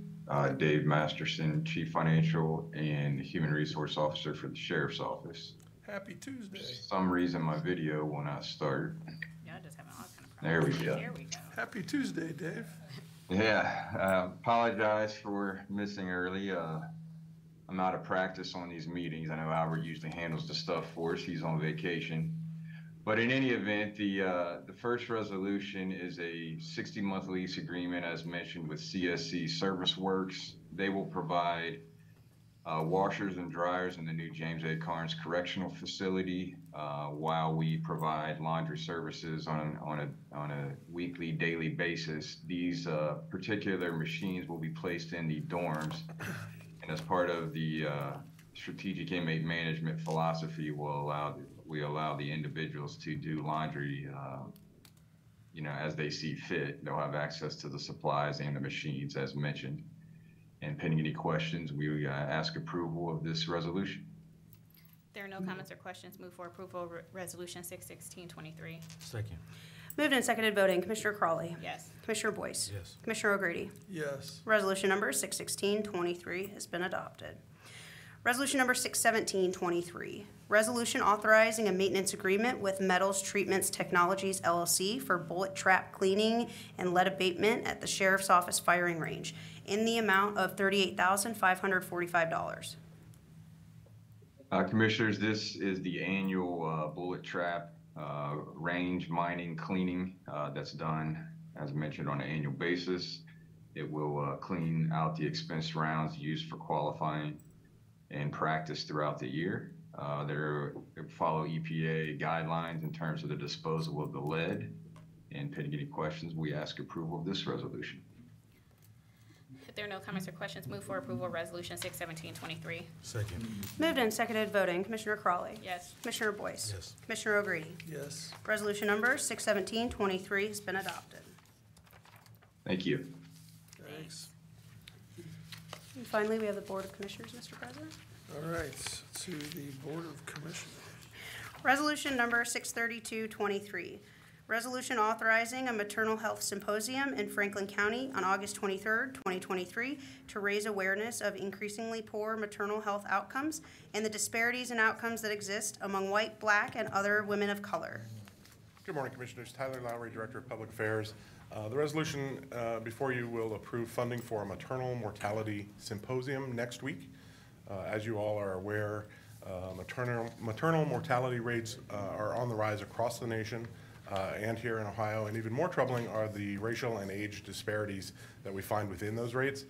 Dave Masterson, Chief Financial and Human Resource Officer for the Sheriff's Office.
Happy Tuesday.
For some reason, my video will not start.
Y'all just having all kind of
There we
problems.
go.
There we go.
Happy Tuesday, Dave.
Yeah, apologize for missing early. I'm out of practice on these meetings. I know Albert usually handles the stuff for us. He's on vacation. But in any event, the first resolution is a 60-month lease agreement, as mentioned, with CSC Service Works. They will provide washers and dryers in the new James A. Carnes Correctional Facility, while we provide laundry services on a weekly, daily basis. These particular machines will be placed in the dorms, and as part of the strategic inmate management philosophy, we allow the individuals to do laundry, as they see fit. They'll have access to the supplies and the machines, as mentioned. And pending any questions, we ask approval of this resolution.
There are no comments or questions. Move for approval of Resolution 61623.
Second.
Moved and seconded voting. Commissioner Crawley.
Yes.
Commissioner Boyce.
Yes.
Commissioner O'Grady.
Yes.
Resolution number 61623 has been adopted. Resolution number 61723. Resolution authorizing a maintenance agreement with Metals Treatments Technologies LLC for bullet trap cleaning and lead abatement at the Sheriff's Office firing range in the amount of $38,545.
Commissioners, this is the annual bullet trap range mining cleaning that's done, as mentioned, on an annual basis. It will clean out the expense rounds used for qualifying and practice throughout the year. They follow EPA guidelines in terms of the disposal of the lead. And pending any questions, we ask approval of this resolution.
If there are no comments or questions, move for approval of Resolution 61723.
Second.
Moved and seconded voting. Commissioner Crawley.
Yes.
Commissioner Boyce.
Yes.
Commissioner O'Grady.
Yes.
Resolution number 61723 has been adopted.
Thank you.
Thanks.
And finally, we have the Board of Commissioners, Mr. President.
All right, to the Board of Commissioners.
Resolution number 63223. Resolution authorizing a maternal health symposium in Franklin County on August 23rd, 2023 to raise awareness of increasingly poor maternal health outcomes and the disparities in outcomes that exist among white, black, and other women of color.
Good morning, Commissioners. Tyler Lowry, Director of Public Affairs. The resolution before you will approve funding for a maternal mortality symposium next week. As you all are aware, maternal mortality rates are on the rise across the nation and here in Ohio, and even more troubling are the racial and age disparities that we find within those rates.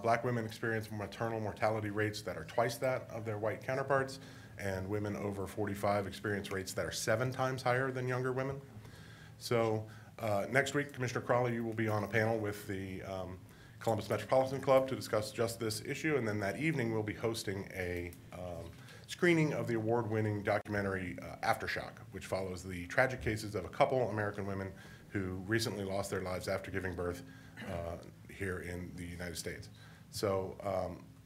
Black women experience maternal mortality rates that are twice that of their white counterparts, and women over 45 experience rates that are 7 times higher than younger women. So next week, Commissioner Crawley, you will be on a panel with the Columbus Metropolitan Club to discuss just this issue, and then that evening we'll be hosting a screening of the award-winning documentary Aftershock, which follows the tragic cases of a couple American women who recently lost their lives after giving birth here in the United States. So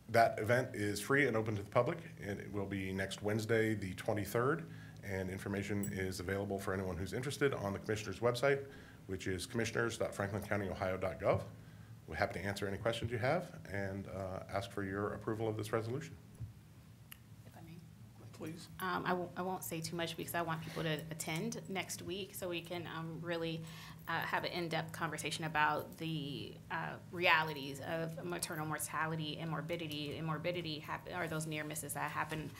that event is free and open to the public, and it will be next Wednesday, the 23rd, and information is available for anyone who's interested on the Commissioner's website, which is commissioners.franklincountyohio.gov. We're happy to answer any questions you have and ask for your approval of this resolution.
Please.
I won't say too much because I want people to attend next week so we can really have an in-depth conversation about the realities of maternal mortality and morbidity. And morbidity are those near misses that happen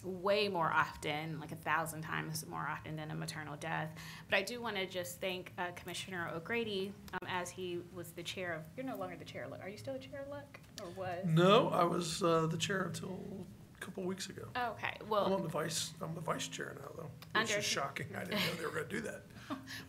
way more often, like 1,000 times more often than a maternal death. But I do want to just thank Commissioner O'Grady as he was the chair of, you're no longer the chair of LUC. Are you still the chair of LUC or was?
No, I was the chair until couple weeks ago.
Okay, well,
I'm the vice chair now, though, which is shocking. I didn't know they were going to do that.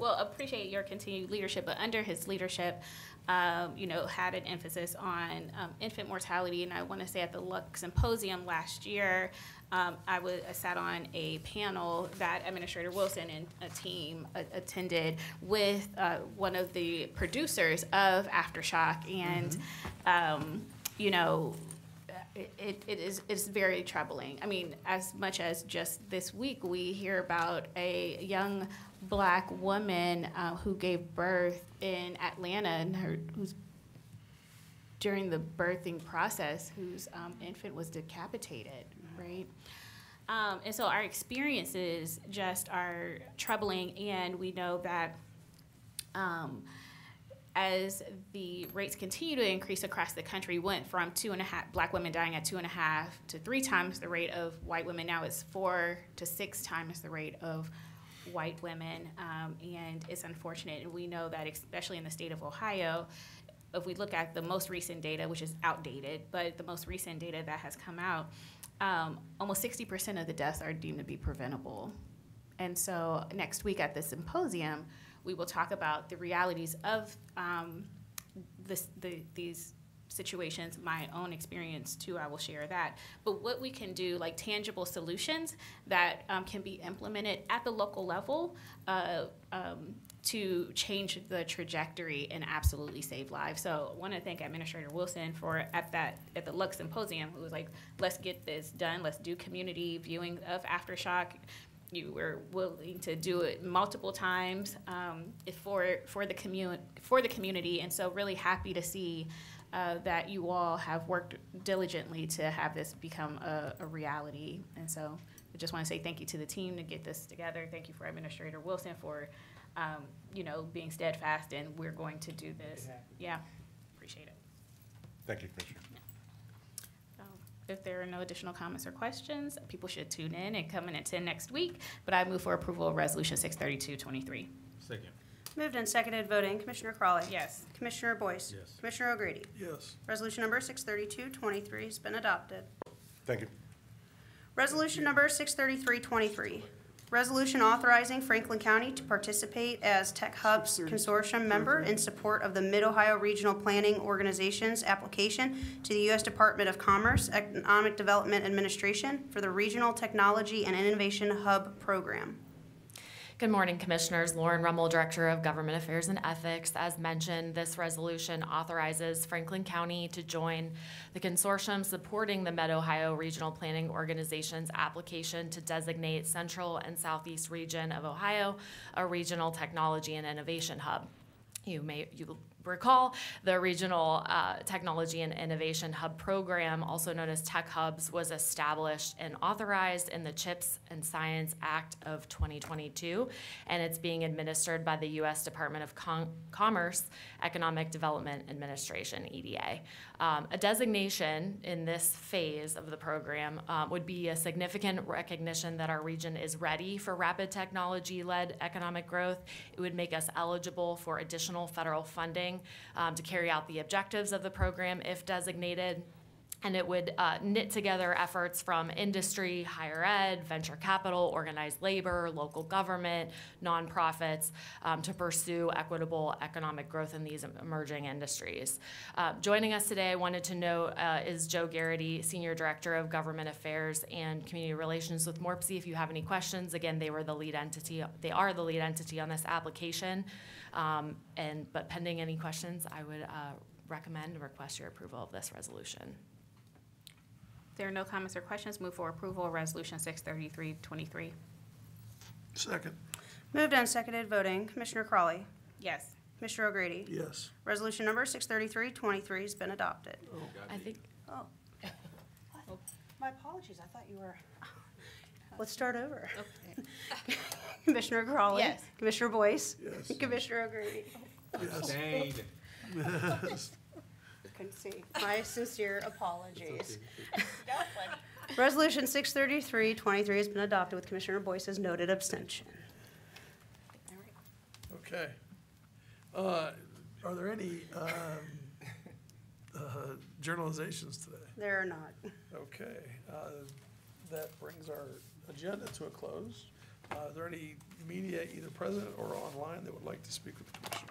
Well, appreciate your continued leadership, but under his leadership, had an emphasis on infant mortality, and I want to say at the LUC Symposium last year, I sat on a panel that Administrator Wilson and a team attended with one of the producers of Aftershock, and it's very troubling. I mean, as much as just this week, we hear about a young black woman who gave birth in Atlanta, and who's during the birthing process, whose infant was decapitated, right? And so our experiences just are troubling, and we know that as the rates continue to increase across the country, went from 2.5 Black women dying at 2.5 to 3 times the rate of white women. Now it's 4 to 6 times the rate of white women, and it's unfortunate. And we know that, especially in the state of Ohio, if we look at the most recent data, which is outdated, but the most recent data that has come out, almost 60% of the deaths are deemed to be preventable. And so next week at the symposium, we will talk about the realities of these situations, my own experience too, I will share that. But what we can do, like tangible solutions that can be implemented at the local level to change the trajectory and absolutely save lives. So I want to thank Administrator Wilson for at the Lux Symposium, who was like, let's get this done, let's do community viewing of Aftershock. You were willing to do it multiple times for the community, and so really happy to see that you all have worked diligently to have this become a reality. And so I just want to say thank you to the team to get this together. Thank you for Administrator Wilson for being steadfast, and we're going to do this. Yeah, appreciate it.
Thank you, Commissioner.
If there are no additional comments or questions, people should tune in and come in at 10 next week. But I move for approval of Resolution 632-23.
Second.
Moved and seconded, voting. Commissioner Crawley.
Yes.
Commissioner Boyce.
Yes.
Commissioner O'Grady.
Yes.
Resolution number 632-23 has been adopted.
Thank you.
Resolution number 633-23. Resolution authorizing Franklin County to participate as Tech Hub's consortium member in support of the Mid-Ohio Regional Planning Organization's application to the U.S. Department of Commerce Economic Development Administration for the Regional Technology and Innovation Hub Program.
Good morning, Commissioners. Lauren Rummel, Director of Government Affairs and Ethics. As mentioned, this resolution authorizes Franklin County to join the consortium supporting the Mid-Ohio Regional Planning Organization's application to designate Central and Southeast region of Ohio a regional technology and innovation hub. You recall the Regional Technology and Innovation Hub Program, also known as Tech Hubs, was established and authorized in the CHIPS and Science Act of 2022, and it's being administered by the U.S. Department of Commerce Economic Development Administration, EDA. A designation in this phase of the program would be a significant recognition that our region is ready for rapid technology-led economic growth. It would make us eligible for additional federal funding to carry out the objectives of the program if designated. And it would knit together efforts from industry, higher ed, venture capital, organized labor, local government, nonprofits to pursue equitable economic growth in these emerging industries. Joining us today, I wanted to note, is Joe Garrity, Senior Director of Government Affairs and Community Relations with MORPC. If you have any questions, again, they are the lead entity on this application. But pending any questions, I would recommend and request your approval of this resolution.
If there are no comments or questions, move for approval of Resolution 633-23.
Second.
Moved and seconded, voting. Commissioner Crawley.
Yes.
Commissioner O'Grady.
Yes.
Resolution number 633-23 has been adopted.
I think.
Oh. My apologies. I thought you were. Let's start over. Okay. Commissioner Crawley.
Yes.
Commissioner Boyce.
Yes.
Commissioner O'Grady.
Yes. Yes.
Couldn't see. My sincere apologies. Resolution 633-23 has been adopted with Commissioner Boyce's noted abstention.
Okay. Are there any journalizations today?
There are not.
Okay. That brings our agenda to a close. Are there any media, either present or online, that would like to speak with the commissioners?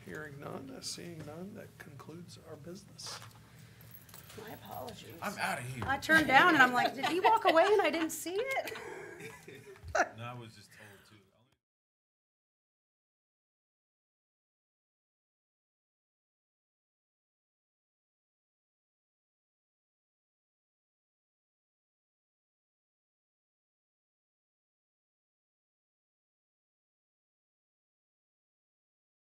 Hearing none, seeing none, that concludes our business.
My apologies.
I'm out of here.
I turned down and I'm like, did he walk away and I didn't see it?
No, I was just